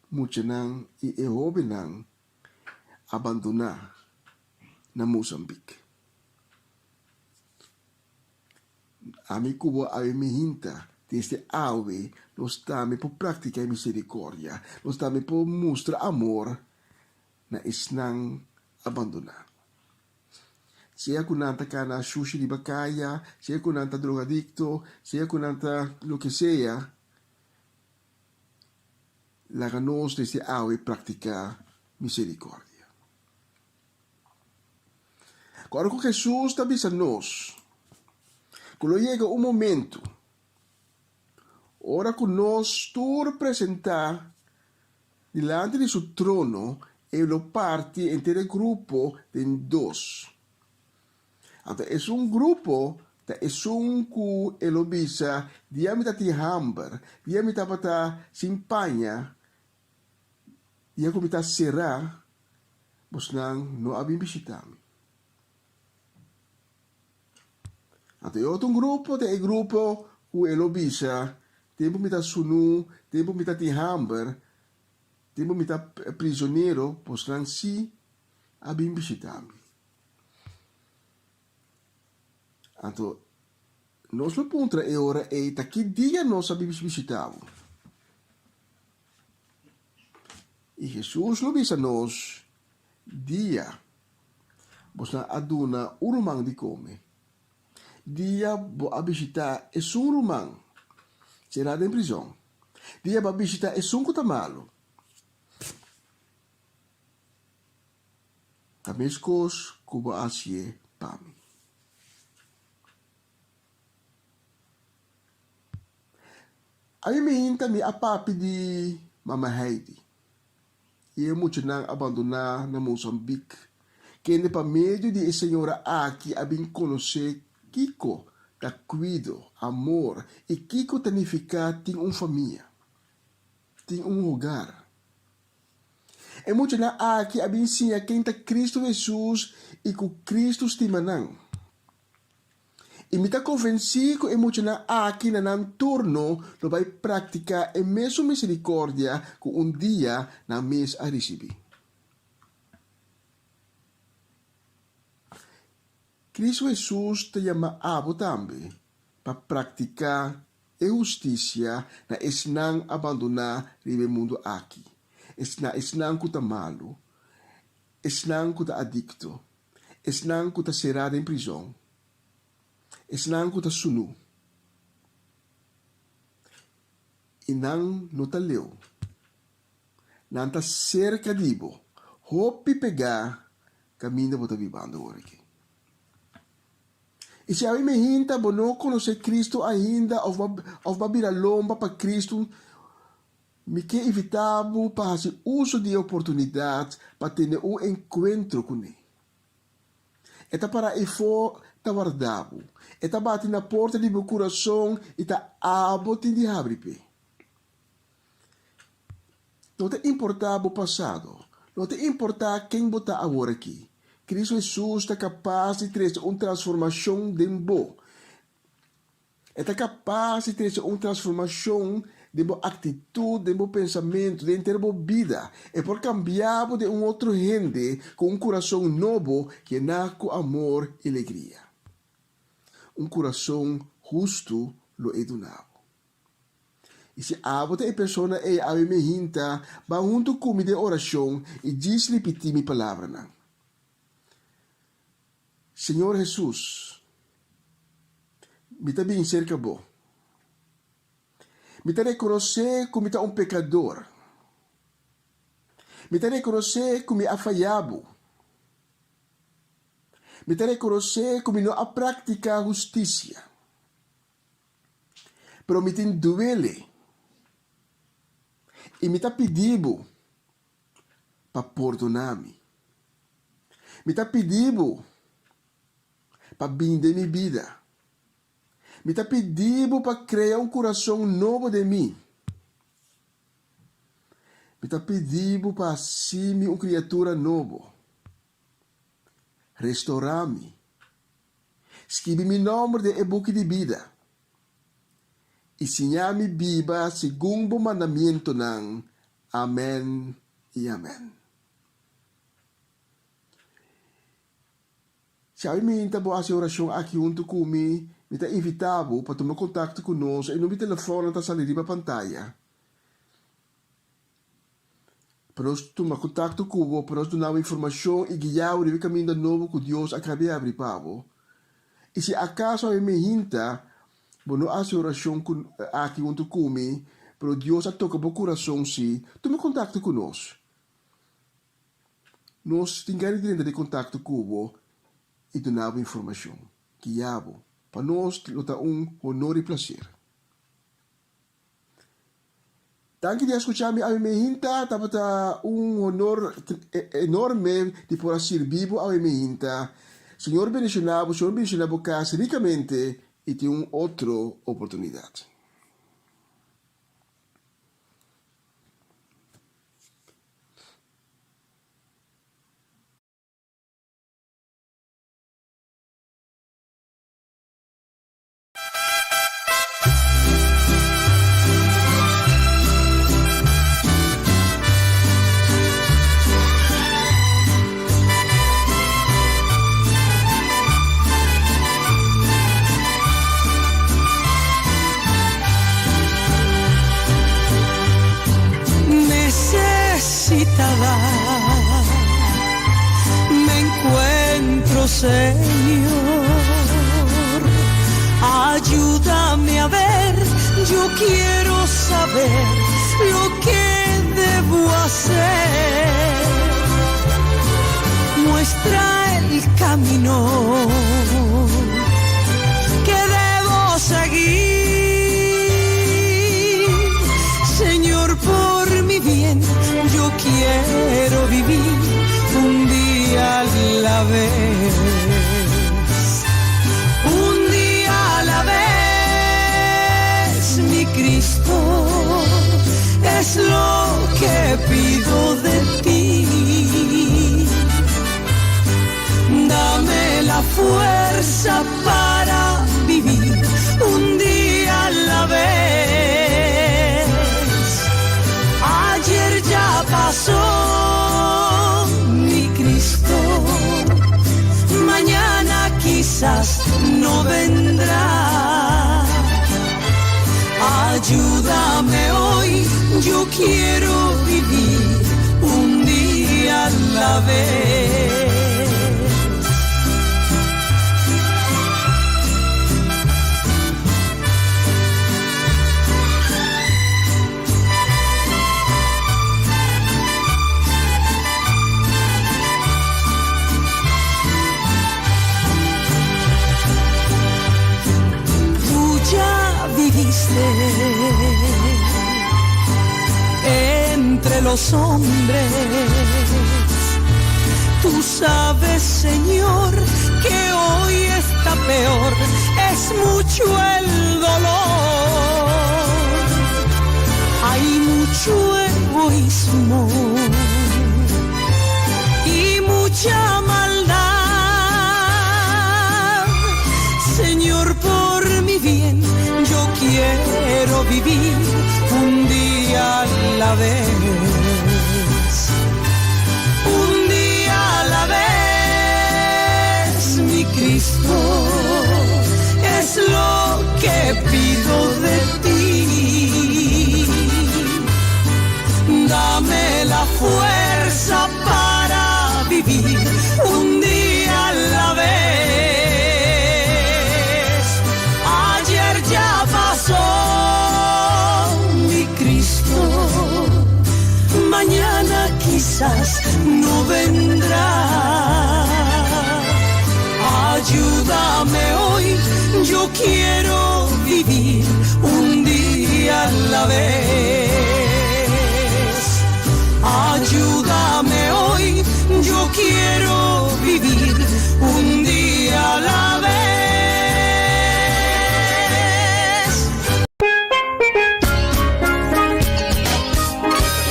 muito não e é hobby não abandonar na Moçambique. A mim como a me hinta desde ave nós estamos por praticar misericórdia, nós estamos por mostrar amor na não abandonar. Seja com nanta cana sushi de bacaya, seja com nanta drogadicto, seja com nanta lo que seja, laga nós desde ave praticar misericórdia. Agora com Jesus está dizendo nós, quando chega um momento, ora que nós tu representar diante de seu trono e lo parte entre grupo de dois. Então, é grupo que é que ele bisa dia me tati hamber, dia me tapata simpanha, dia que me tá será, mas não abim visitami. Então, outro grupo é grupo que ele bisa, tempo me tá sunu, tempo me tati hamber, tempo me tá prisioneiro, mas não si abim visitami. Então, nosso ponto é ora é que dia nós sabemos visitar. E Jesus nos diz a nós, dia, você aduna urumang de come. Dia, a visitar é um urumang, será em prisão. Dia, a visitar é um cutamalo. A mesma coisa que o Asie Pami. Aí me hinta a papi de Mama Heidi. E eu muito não abandonar na Moçambique. Que é para meio de a senhora aqui a bem conhecer Kiko, da cuido, amor. E Kiko tanificar tem uma família. Tem um lugar. É muito não aqui a bem sim quem está Cristo Jesus e com Cristo estima não. E me está convencido que emocionar aqui na turno lo vai praticar e mesmo misericórdia que dia na mês a receber. Cristo Jesus te chama abo também para praticar a justiça na esnang abandonar o mundo aqui. Esnang que está malo, esnang que está adicto, esnang que está cerrado em prisão, esnang que está sunu. E não está leu. Não está cerca de bo. Hope pegar caminho para vivendo agora aqui. E se a me hinta, bo não conhecer Cristo ainda, ou babira lomba para Cristo, me que evitável para fazer uso de oportunidade para ter encontro com ele. Eta para e for ta guardavo. Eta bate na porta de meu coração e ta abote de abripe. Não te importar o passado. Não te importar quem botar agora aqui. Cristo Jesus está capaz de trazer uma transformação de bo. Está capaz de trazer uma transformação de boa atitude, de bom pensamento, de ter boa vida. É por cambiar de outro gente com coração novo que nasce com amor e alegria. Coração justo lo é donado. E se a pessoa é a me hinta, vai junto comigo de oração e diz repetir minha palavra. Não. Senhor Jesus, me está bem cerca bo. Me está reconhecer como está pecador. Me está reconhecer como afaiabo. Me está reconhecer como não a prática justiça. Pero me está duele. E me está pedindo para perdonar-me. Me está pedindo para bindar minha vida. Me está pedindo para criar coração novo de mim. Me está pedindo para ser uma criatura nova. Restaurar-me. Escreve meu nome de e-book de vida. E ensinar-me viva segundo o mandamento ng Amém e Amém. Se a mim está boa essa oração aqui junto comigo, me está invitável para tomar contato conosco e no meu telefone está salindo para a pantalla. Para nós tomar contato com para nós dar informação e guiar o caminho novo que Deus acabou de abrir para você. E se acaso a me hinta, não há oração aqui junto comigo, para Deus a tocar o coração, se tome contato conosco. Nós temos direito de contato com você e dar informação. Guiar para nós ter honor e prazer. Danke de escuchar-me a minha hinta, estava honor enorme de poder servir a minha hinta. Senhor bendicionado casa ricamente e tem outra oportunidade. Me encuentro, Señor, ayúdame a ver, yo quiero saber lo que debo hacer. Muestra el camino que debo seguir, Señor, por mi bien. Yo quiero vivir un día a la vez, un día a la vez, mi Cristo, es lo que pido de ti. Dame la fuerza para quiero vivir un día a la vez. Viviste entre los hombres. Tú sabes, Señor, que hoy está peor, es mucho el dolor, hay mucho egoísmo y mucha maldad. Señor, por mi bien, yo quiero vivir un día a la vez, un día a la vez, mi Cristo, es lo que pido de ti. Dame la fuerza para vivir un día a la vez. Ya pasó, mi Cristo, mañana quizás no vendrá. Ayúdame hoy, yo quiero vivir un día a la vez. Ayúdame hoy, yo quiero vivir un día a la vez.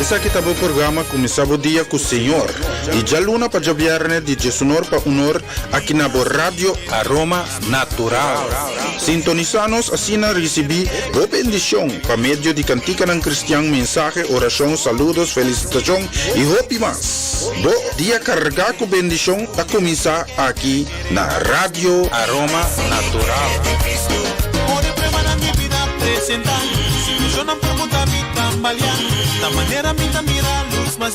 Essa aqui tá o programa Começava o Dia com o Senhor. E já luna para jabiarne de Jesunor para unor aqui na Rádio Aroma Natural. Sintonizanos assim na recebi boa bendição para meio de cantica ng Cristian, mensaje, oração, saludos, felicitação e hope mas. Bo dia carregar com bendição a começar aqui na Rádio Aroma Natural. Ore prepara mi vida presentar. Yo no pregunta mi tambalear. Da manera mi mira luz mas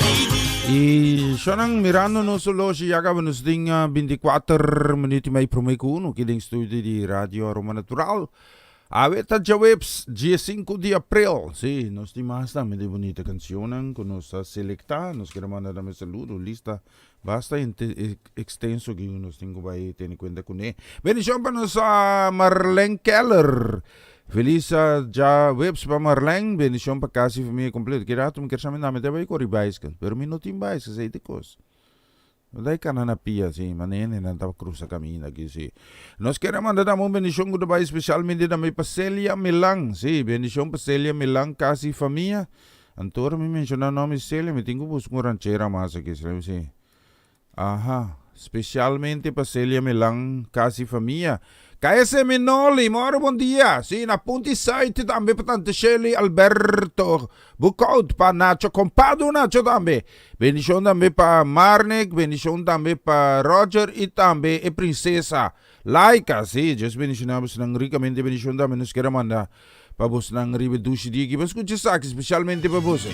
E siya nang mirando no solo siya ka nos ding 24 minuti may promay ko uno kiling studio di Radio Aroma Natural. Awet at jawebs, dia 5 de April. Sí, nos dimos dame de bonita canción con nos selecta, nos queremos mandar dame saludo, lista basta extenso que nos tengo ahí tener cuenta con él. Bendición para nos Marlene Keller. Feliz ja webs pa Marlene, bendición pa kasi familia completa. Kira tum kersamin namin tayo ko ribais kan. Pero minutin ba sa itikos. Dai kana na pia si manene na tao cruza camina aqui si. Nos queremos mandar uma bendição do pai especialmente da minha Celia Milang, si bendição pa Celia Milang kasi família. Antora me mencionar nome Celia, me tenho buscar ranchera mas aqui si. Aha, especialmente pa Celia Milang kasi família. KS Minoli, moro bom dia. Sim, na punti site também para tante Shelly Alberto Bucaut para Nacho, compadre Nacho também. Bendição também para Marnek, bendição também para Roger e também a princesa Laika. Sim, just bendicionamos ng ricamente bendição também nos quer mandar para vos ng ribe dushi digi. Mas escute saque especialmente para vos.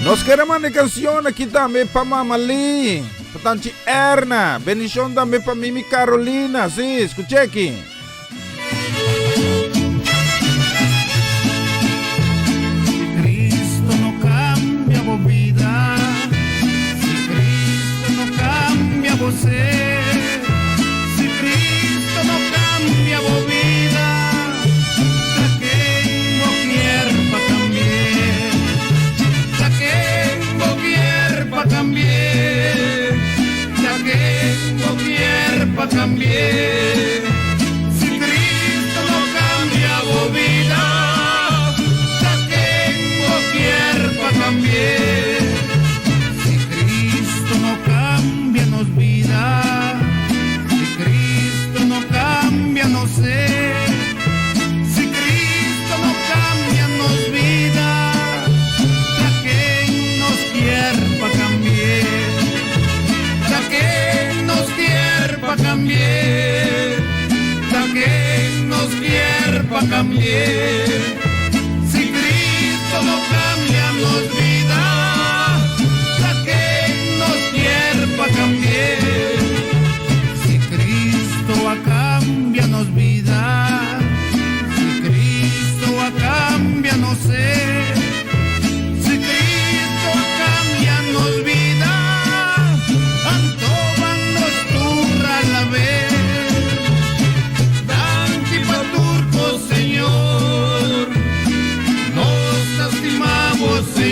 Nos quer mandar canção aqui também para Mama Lee. Tanti Erna, bendición también para Mimi Carolina, sí, escuché aquí. Si Cristo no cambia vos vida, si Cristo no cambia vos ser, si Cristo no cambia vos vida, saquen cualquier pa cambiar, saquen cualquier pa cambiar. Que cualquier pa cambiar,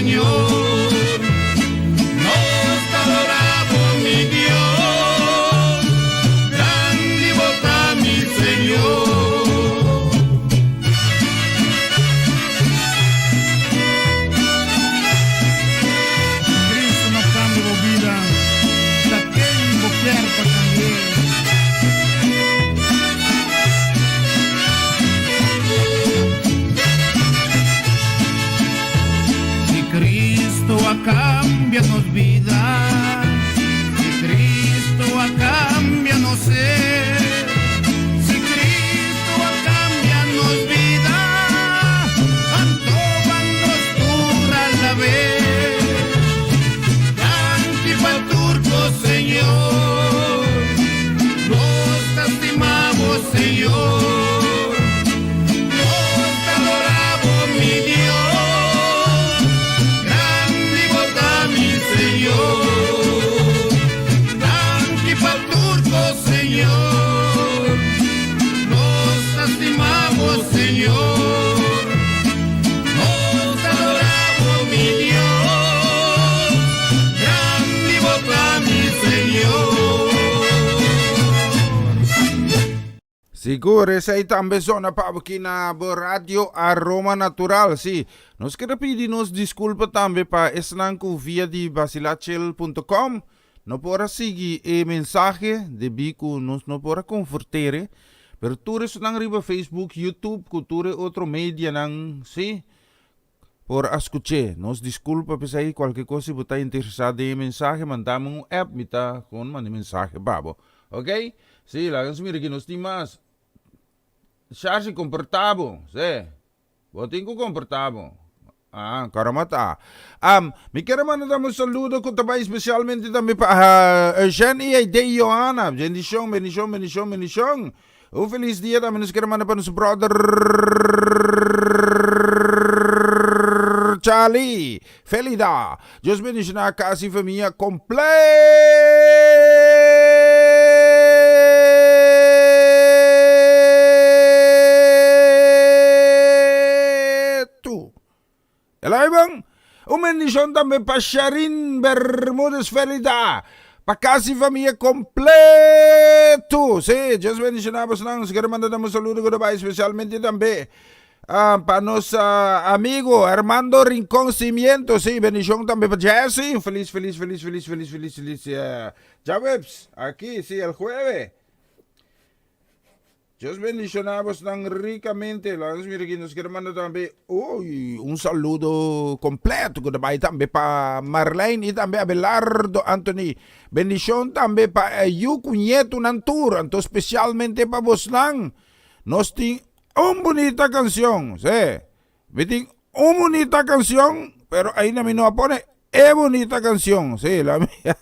Señor. Nos adoramos, mi Dios, grande y bota, mi Señor. Cristo no cambia vida, la tengo para cambiar. Cristo a cambiarnos vida, si Cristo a cambiarnos ser, si Cristo a cambiarnos vida, tanto bandos dura la vez, tanti pa'l turco, Señor, los estimamos, Señor, los adoramos, mi Dios. Señor, nos estimamos, Señor, nos adoramos, mi Dios, grande y bota, mi Señor. Siguro sa itambe zona pa na Radio Aroma Natural. Si, nos queda pedirnos disculpa tambe pa esnanku via di basilachel.com. No podrá seguir el mensaje de Bico, no podrá convertir, pero tú eres nang riba Facebook, YouTube, cultura, otro media nang, sí, por escuchar. Nos disculpa, pues ahí cualquier cosa, si está interesado en mensaje, mandamos un app, mita, con mande mensaje, babo, ¿ok? Sí, la gente mira que nos tiene más. Charge comportable, sí, botinco comportable. Ah, karamata. Mi quiero mandar un saludo con também especialmente também para Eugenia e de Johanna. Bendición, bendición, bendición, bendición. Un feliz dia também nos quero mandar para nosso brother Charlie. Felida. Deus bendiga a casa e família completa. Elaibang, bendición también para Sharin Bermúdez Felida, para casi familia completo. Sí, Dios bendicionamos, nos quiero mandar un saludo especialmente también para nuestro amigo Armando Rincón Cimiento. Sí, bendición también para Jesse. Feliz. Ya ves, aquí, sí, el jueves. Dios bendicionamos tan ricamente. Nos quiero mandar también un saludo completo también para Marlene y también Abelardo Anthony. Bendición también para Yuku Nieto Nantur, entonces especialmente para Bosnan. Nos tiene una bonita canción, ¿sí? Me tiene una bonita canción, pero ahí no me pone bonita canción, ¿sí? La mía.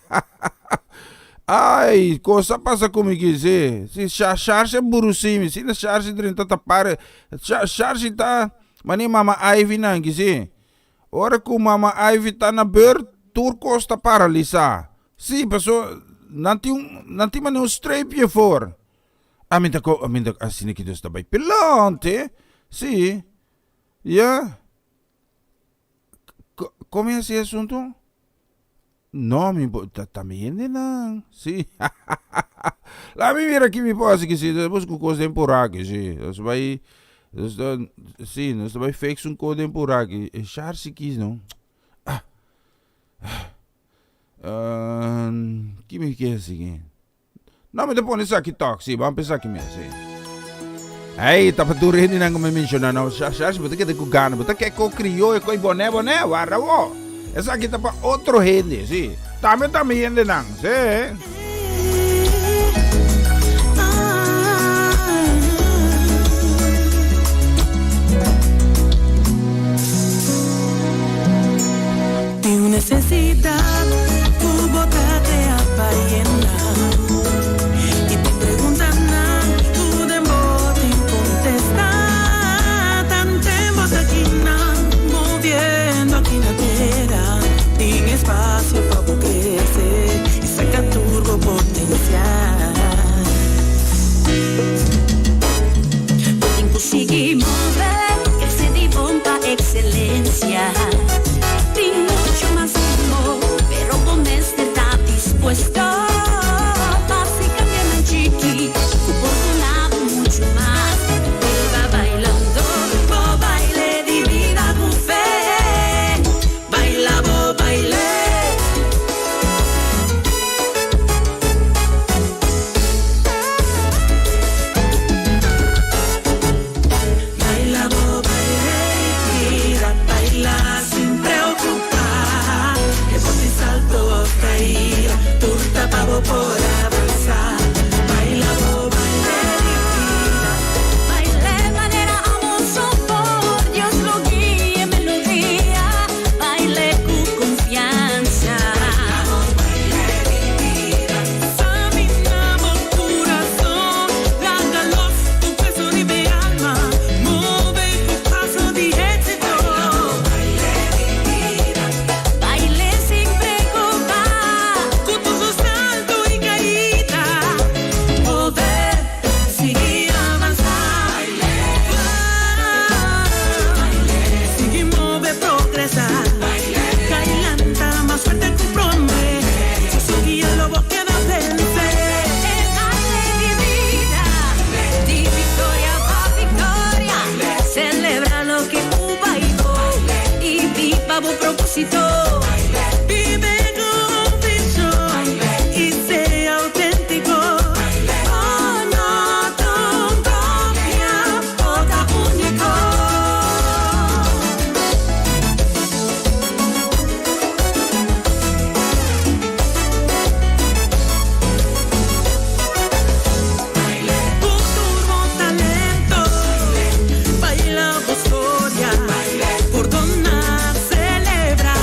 Ai, cosa passa comigo, sí. Si charge é burusimi, si na charge dentro tapar, charge tá, mani mama Ivy nangi, si. Ora que mama Ivy tá na ber, turco está paralisar. Si, pessoa, nanti mani streepje voor. Aminta assim que Deus tá bem pelante, si. Ja. Como é esse assunto? No, también de nada, sí. La mira aquí mi pasa que sí, busco cosas temporárias, sí. Sí, nós vai fix um code temporário. É char se quis, não. Que me quer seguir? Não, mas depois isso aqui toque, sim, vamos pensar aqui mesmo, sim. Aí, tá para tu rir, não me mencionar, não. Char, você quer ter com gana, você quer que eu criou e com boné, guarda, ó. Essa aqui tá para outro gente, sim. Também de não, sim. Tu necesitas, tu boca te aparienta. Y te preguntan, tú de modo contestar. Tan temos aquí, moviendo aquí la tierra. Sin espacio para crecer y saca turbo potencial. Conseguimos ver que se divompa excelencia. nuevo propósito. Vive con visión y sea auténtico. Ana tu propia foto único. Con turbo talento, baila historia, por donar, celebra,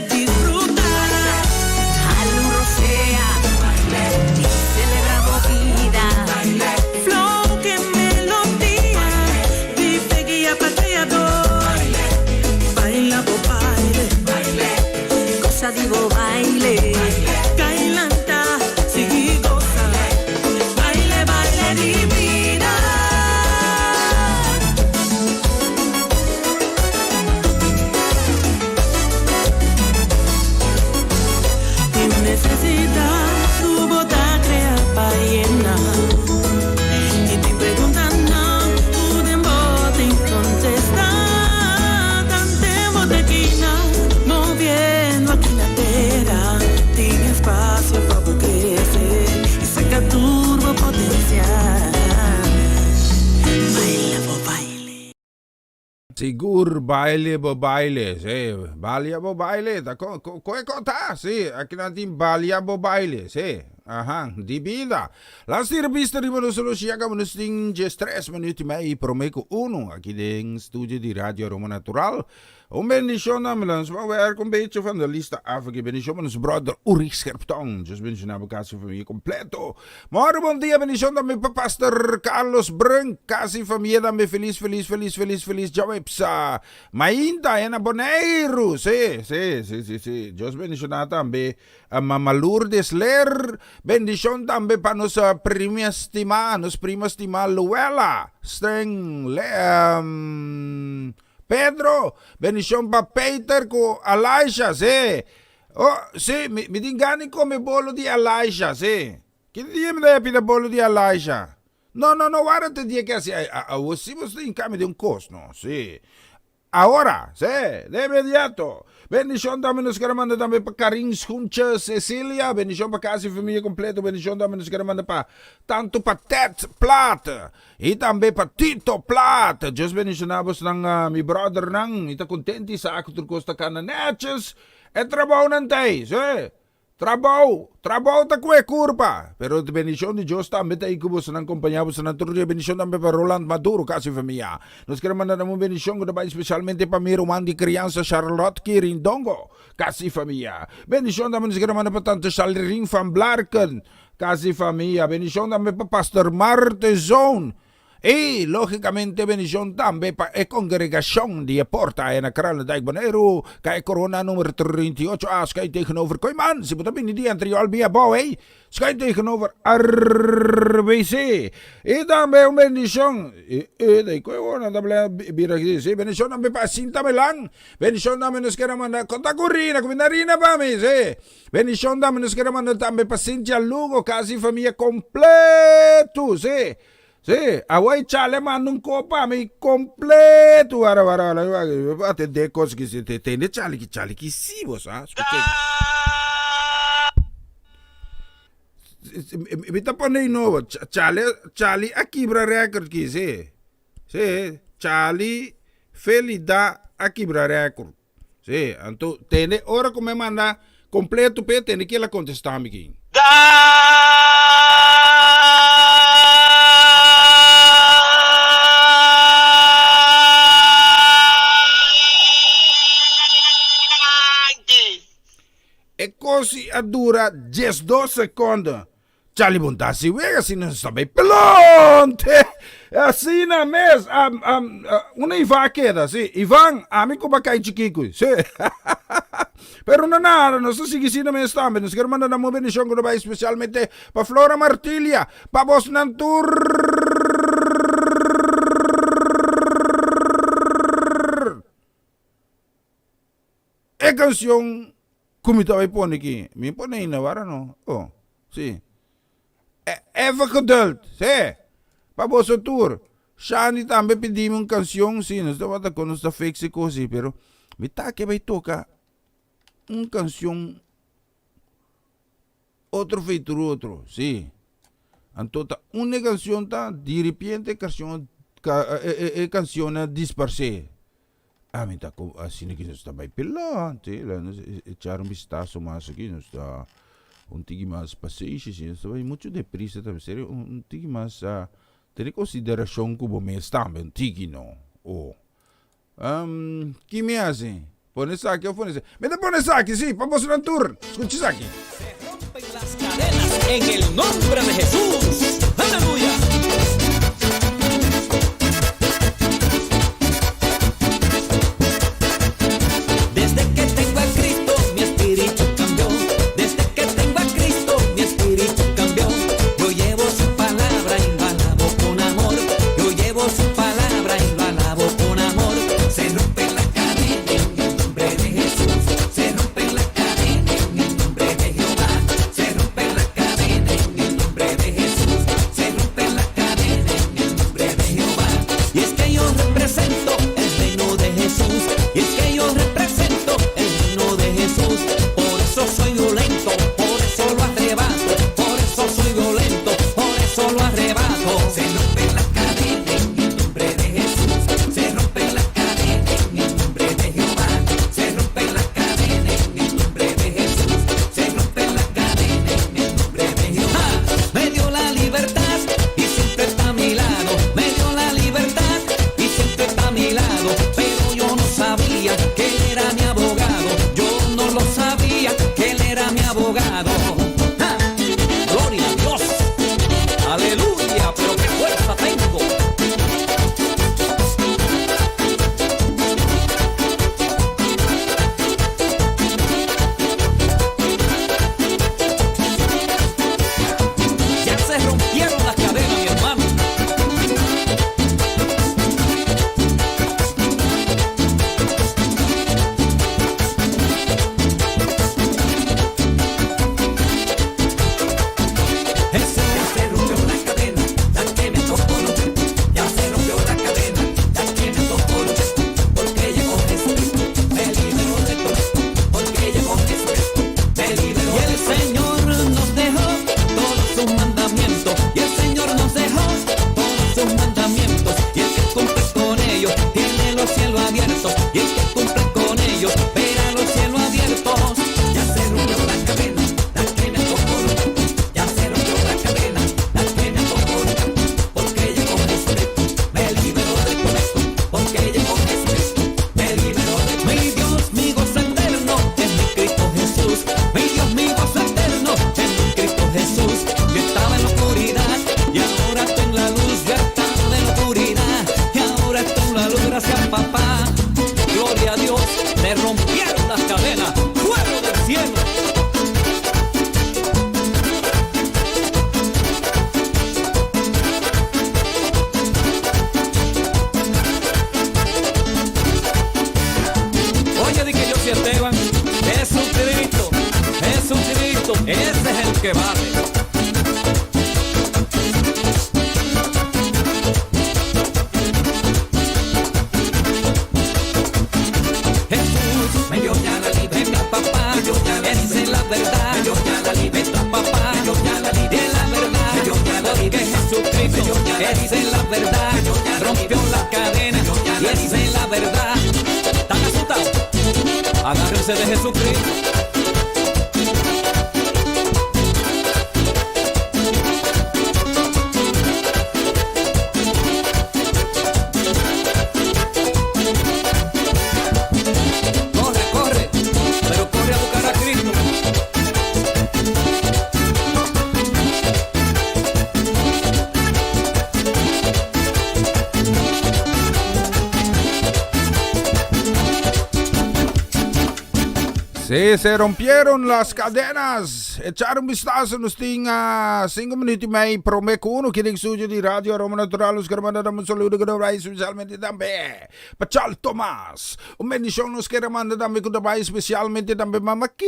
disfruta. Alumno sea, y celebramos vida. Flow que melodía, vive guía patriador. Baila por baile, cosa digo baile. Cailanta, sigue goza, baile, baile divina. Sin necesidad, tu bota crea ballena. Y te preguntan, no, tú de bote contestar. Cantemos de esquina, moviendo aquí la tierra. Tiene espacio para crecer y saca turbo potencial. Baila por baile. Sigur baile bo baile, sì, balia bo baile, da come conta, sì, aqui natin balia bo baile, sì, aha, di vida. La stirpista rimangono solo siaga monusting just 3 minuti mai promeco uno, aqui ding studio di Radio Roma Natural. Om bendition namens, maar we werken een beetje van de lista af. Ik bendition met ons brother Uri Scherptong. Dus bendition na bukasi familie completo. Maar bom dia bendition dan met pastor Carlos Brunk. Kasi familie dan met feliz Jawepsa. Mainta en aboneiro. Sí. Jos bendition na tambe Mama Lourdes Ler. Bendition tambe pa nos prima estima Luella. Streng Pedro, bendición pa Peter ko Elijah, sí. Oh, sí, mi dingani come bolo di Elijah, sí. Che dia mi dai pida bolo di Elijah? No, guarda te dia che si uscimos in cambio di un costo, sí. Ahora, sí, de inmediato. Bendición también nos queremos mandar también para Karin Schuncha Cecilia. Bendición para casi familia completo. Bendición también nos queremos mandar para tanto para Ted Plat. Y también para Tito Plat. Just bendicionamos ng mi brother nang. Ita contenti sa ako turkosta ka na netjes. E trabaho nantay, sí. Trabaho ta kwe kurpa. Pero de bendición de Dios también tayo kubos ng compañeros sa naturaleza. Bendición también para Roland Maduro casi familia. Nos queremos mandar una bendición especialmente para mi Roman de crianza Charlotte Kirindongo casi familia. Bendición también nos queremos mandar para tanto Salrin van Blarken casi familia. Bendición también para Pastor Marte Zone. Y, lógicamente, bendición también para la congregación de Porta en Akral na Dijk Bonero, kay Corona nummer 38, skay tegenover Koyman, si puta binidi ang trio Albia Boy, skay tegenover RBC. Y también un bendición, de Koyona, bendición también para Sinta Melang, bendición también nos queremos mandar, Contakurina, Kuminarina Pami, bendición también nos queremos mandar también para Cintia Lugo, casi familia completo, Sí, away chale manung copa mi completo ara ate de cos que se te chale que si vos Vita ponei novo chale aqui bra record que se chale felida aqui bra record se anto tene ora come manda completo pe tene que la contestar mi E così dura 10-2 secondi. Charlie Bontasi, wega si non sabe pelonte. Assim na mes, una Ivan queda, sì. Ivan, amico bacai chiquico, sì. Pero non nada, non so si na mes tambe, nos quero mandar uma bendição que vai especialmente para Flora Martilia, para vos nantur. E canção como estava pôr aqui? Me põe aí na vara, não? Oh, sim. Even geduld, sim. Para você tour. Shani também pedimos uma canção, sim. Nós estamos com nos fixe coisa, pero Mita que vai tocar uma canção, outro feito outro, sim. Antota, uma canção tá, de repente, canção disperse. Mita ko, sino que está bem pelante, lá, echaram vistazo mais aqui, não está, tigi mais passeio, está bem muito deprisa, tá, sério, tigi mais, tem consideração que o bom está, tigi, não, que me hace? Pone saque o pone saque. Mete pone saque, sí, vamos a un tour. Escuche saque. Se rompen las cadenas en el nombre de Jesús. Aleluya. Desde que tengo a Cristo, mi espíritu cambió. Desde que tengo a Cristo, mi espíritu cambió. Yo llevo su palabra y lo alabo con amor. Yo llevo su palabra y lo alabo con amor. Se rompe la cadena en el nombre de Jesús. Se rompe la cadena en el nombre de Jehová. Se rompe la cadena en el nombre de Jesús. Se rompe la cadena en el nombre de Jehová. Y es que yo represento el reino de Jesús. Y es que yo represento el reino de Jesús. Por eso soy violento, por eso lo arrebato. Por eso soy violento, por eso lo arrebato. Se rompe la cadena en el nombre de Jesús. Se rompe la cadena en el nombre de Jehová. Se rompe la cadena en el nombre de Jesús. Se rompe la cadena en el nombre de Jehová. Me dio la libertad y siempre está a mi lado. Me dio la libertad y siempre está a mi lado. Pero yo no sabía que él era mi abogado. Yo no lo sabía que él era mi abogado. ¡Ja! Gloria a Dios. Aleluya, pero qué fuerza tengo. Ya se rompieron las cadenas, mi hermano. Eso ya se rompió la cadena, la que me tocó luchar. Ya se rompió la cadena, la que me tocó luchar. Porque llegó Jesucristo, me liberó de todo esto. Porque llegó Jesucristo, me liberó. Y el Señor nos dejó todos sus mandamientos. Y el Señor nos dejó todos sus mandamientos. Y el que cumple con ellos tiene los cielos abiertos. Y el que cumple con ellos verá los cielos abiertos. Ya se rompió la cadena, la que me tocó luchar. Ya se rompió la cadena, la que me tocó luchar. Porque llegó Jesucristo, me liberó de todo esto. Porque llegó Jesucristo, me liberó de todo esto. Mi Dios, mi gozo eterno en mi Cristo Jesús. Mi Dios, mi gozo eterno en mi Cristo Jesús. Yo estaba en la oscuridad y ahora estoy en la luz. Yo estaba en la oscuridad y ahora estoy en la luz. Gracias, papá. Gloria a Dios. Me rompieron las cadenas. Fuego del cielo. Oye, di que yo soy Esteban. Jesucristo, Jesucristo, ese es el que vale. Jesús me dio ya la libertad, papá. Esa es la verdad. Me dio ya la libertad, papá. Me dio ya la libertad, la verdad. Me dio ya la porque Jesucristo, esa es la verdad. Rompió la cadena y esa es la verdad. ¿Están asustados? Agárrense de Jesucristo. Corre, corre, pero corre a buscar a Cristo. Sí, se rompieron las cadenas. Echaron vistazo nos ting 5 minutos mai promeco uno kining studio di Radio Roma Natural os karamanda da saludo ko dai specialmente tambe Pachal Tomas. O bendición nos karamanda tambe ko dai specialmente tambe Mama Kiss.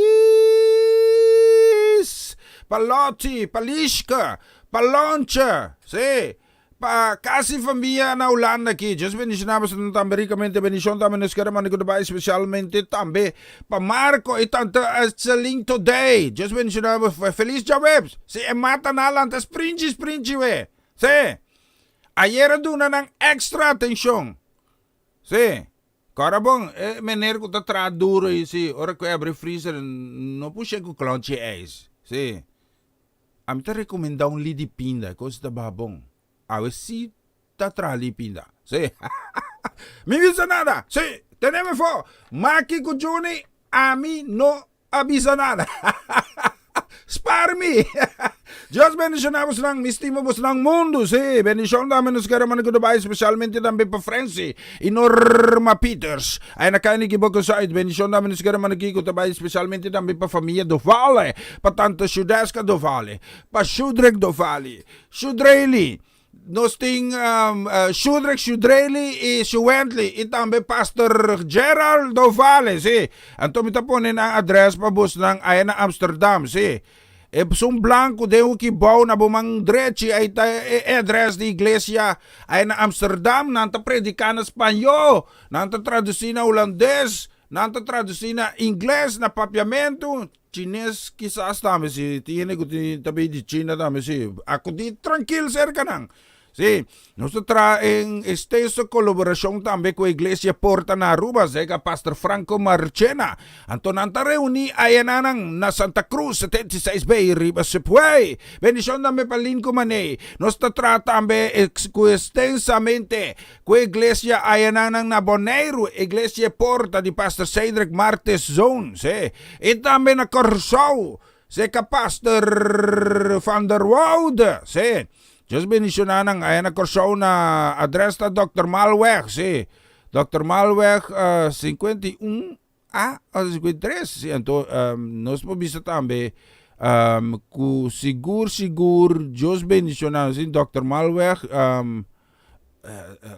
Palotti, Palishka, Paloncha. Sí. pa casi familia na Holanda aqui. Just bendicionamos também ricamente, bendição também nos queremos que especialmente também pa Marco e tanto Celine today. Just bendicionamos feliz Jawebs. Si mata na lang tas springy we. Si. Ayer doon na ng extra atensyon. Si. Karabong, mener ko traduro si ora ko every freezer no po siya ko crunchy ice. Si. Amita rekomenda un lidi pinda, costa babong. Awe si tatrali pinda. Si. Mi visa nada. Si. Teneme fo. Maki ko Juni, ami no avisa nada. Spare me. Diyos bendicionamos ng mistimos ng mundo, si. Bendición namin nos karaman ko dabay, especialmente también pa Francie, Norma Peters. Ay nakaini kibok ko sa id. Bendición namin nos karaman ko dabay, especialmente también pa familia Dovale, pa tanta Shudeska Dovale, pa Shudrek Dovale, Shudreli, nosting Shudrek Shudreli e Shuwentli, itambe Pastor Gerald Dovale, si. Anto mitaponin ang address pa bus ng Ayana Amsterdam, si. Sum blanco de un kibaw na bumang drechi ay address di iglesia ay na Amsterdam, nanta predika na Spanyo, nanta tradusi na Holandes, nanta tradusi na Ingles na papiamento, Chines kisas tame si, tiene ko tabi di China tame si, ako di tranquil sir ka nang. Sí, nosotros traen extenso colaboración también con Iglesia Porta na Aruba, zega Pastor Franco Marchena. Antonanta reuni ayananang na Santa Cruz, 76 Bay, Riba Sepuay. Bendición también palin ko mane. Nosotros también extensamente con Iglesia ayananang na Bonaire, Iglesia Porta di Pastor Cedric Martes Zone. Sí, y también na Corsao, zega Pastor Van der Woude. Sí. Just bendicionan ang ayan na kurso na address na Dr. Malweg, si. Dr. Malweg, 51 o 53, si. Anto, nos po bisa tambe, ku sigur, Diyos bendicionan, si Dr. Malweg,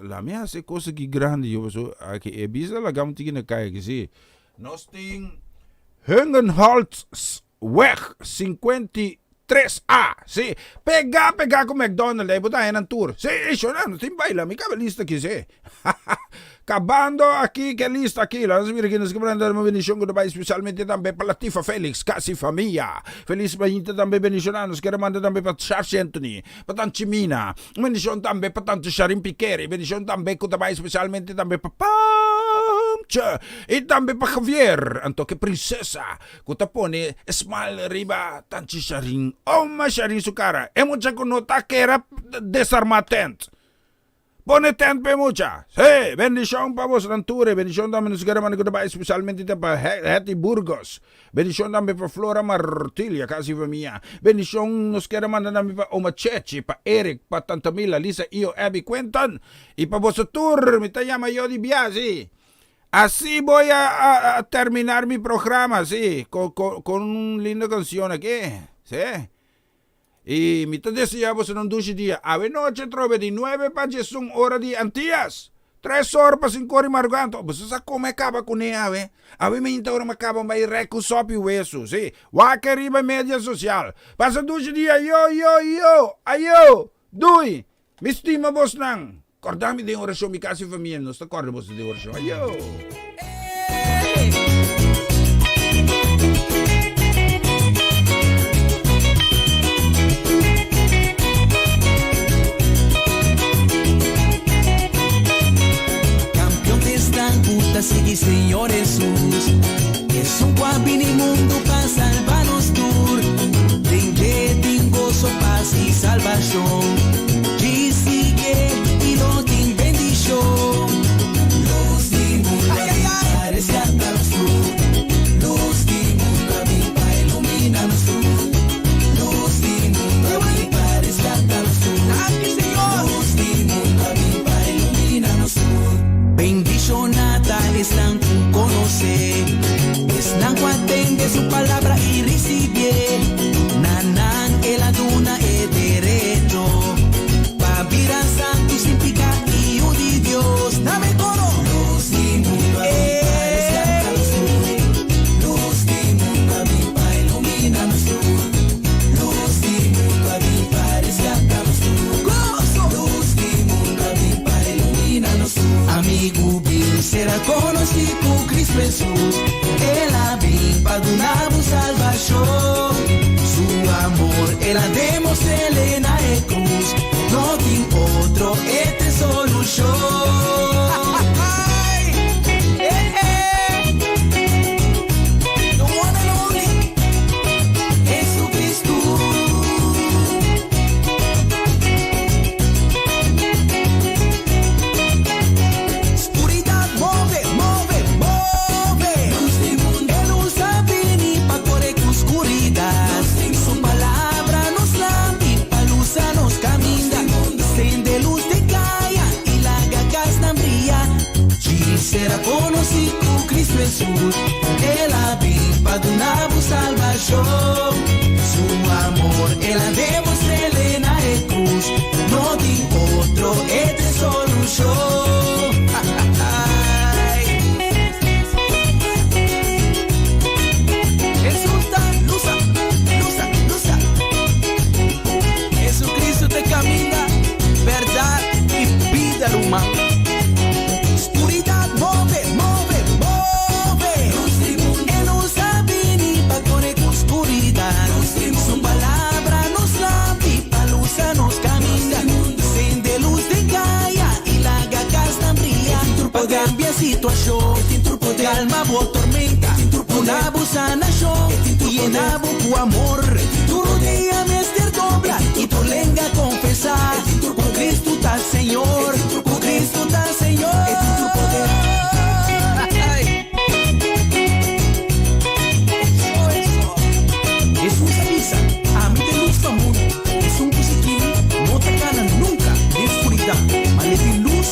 la mia se cosa ki grande, yo, so, aki, bisa lagam tiki na kaya, kasi, nos ting, Hungenholzweg, 53A, si. Pega ko McDonald's, ay tayo ng tour. Si, isyo na, timbay lang, may kabalista kisi. Cabando aquí, que lista aquí. Las virgenes que brindan una bendición que va especialmente también para Latifa Felix, casi familia. Feliz mañana también bendicionanos que remanda también para Charles Anthony, para Tanchimina. Bendición también para Tanto Sharim Piqueri. Bendición también que va especialmente también para Pamcha. Y también para Javier, anto que princesa. Que te pone smile arriba, Tanchi Sharim. Oh, ma Sharim su cara. Hemos ya nota que era desarmatent. Pone tent pe mucha. Sí, bendición para vos, Ranture. Bendición también nos queremos especialmente para Hetty Burgos. Bendición también para Flora Martilia, casi familia. Bendición nos queremos también para Omachechi, para Eric, para Tanta Mila, Lisa, yo, Abby, cuentan. Y para vos tour, me te llama yo de Biasi. Así voy a terminar mi programa, sí, con una linda canción aquí. Sí. Y mi te decíamos en un duche día, ave noche trove di 9 pa Jesús hora di antias. 3 horas pa 5 horas marganto. Pues esa come acaba con ave. Ave me inta hora macaba may recu sopi hueso, sí. Waka riba media social. Pasa duche día, ayo, dui. Mi estima vos nang. Cordami de orasyon mi kasi familia, no sta corda vos de orasyon. Ayo. Sigue Señor Jesús, es un guapín mundo para salvarnos tú. Ten gozo, paz y salvación. Y sigue y no ten bendición. Luz del mundo a mi Padre escapa los luz. Luz del mundo a mi Padre ilumina los luz. Luz del mundo a mi Padre escapa los luz. Luz del mundo a mi Padre ilumina los luz. Bendicionada están con conocer, están con atender su palabra y recibir. Nanan el aduna es derecho, ela vem para dar salvação. Su amor, ela demonstra ele na cruz. Não tem outro, este solução. Será conocido Cristo Jesus. Ela vem para dar salvação. Su amor, ela demonstra ele na cruz. Não tem outro, este solução. Jesus da luza, luza, luza. Jesucristo te camina, verdade e vida humana. Su palabra nos lampi, pa luz nos camina. Sende luz de Gaia y la gagas tan brilla. Pode cambiar situação, calma boa tormenta. Una busana show, llena com amor. Tu rodeia mester dobra y tu lenga confessar. Con Cristo tá Senhor, con Cristo tá Senhor. Jesus avisa, a mí te luz do mundo. Es un positivo, no te gana nunca de oscuridad, mas le di luz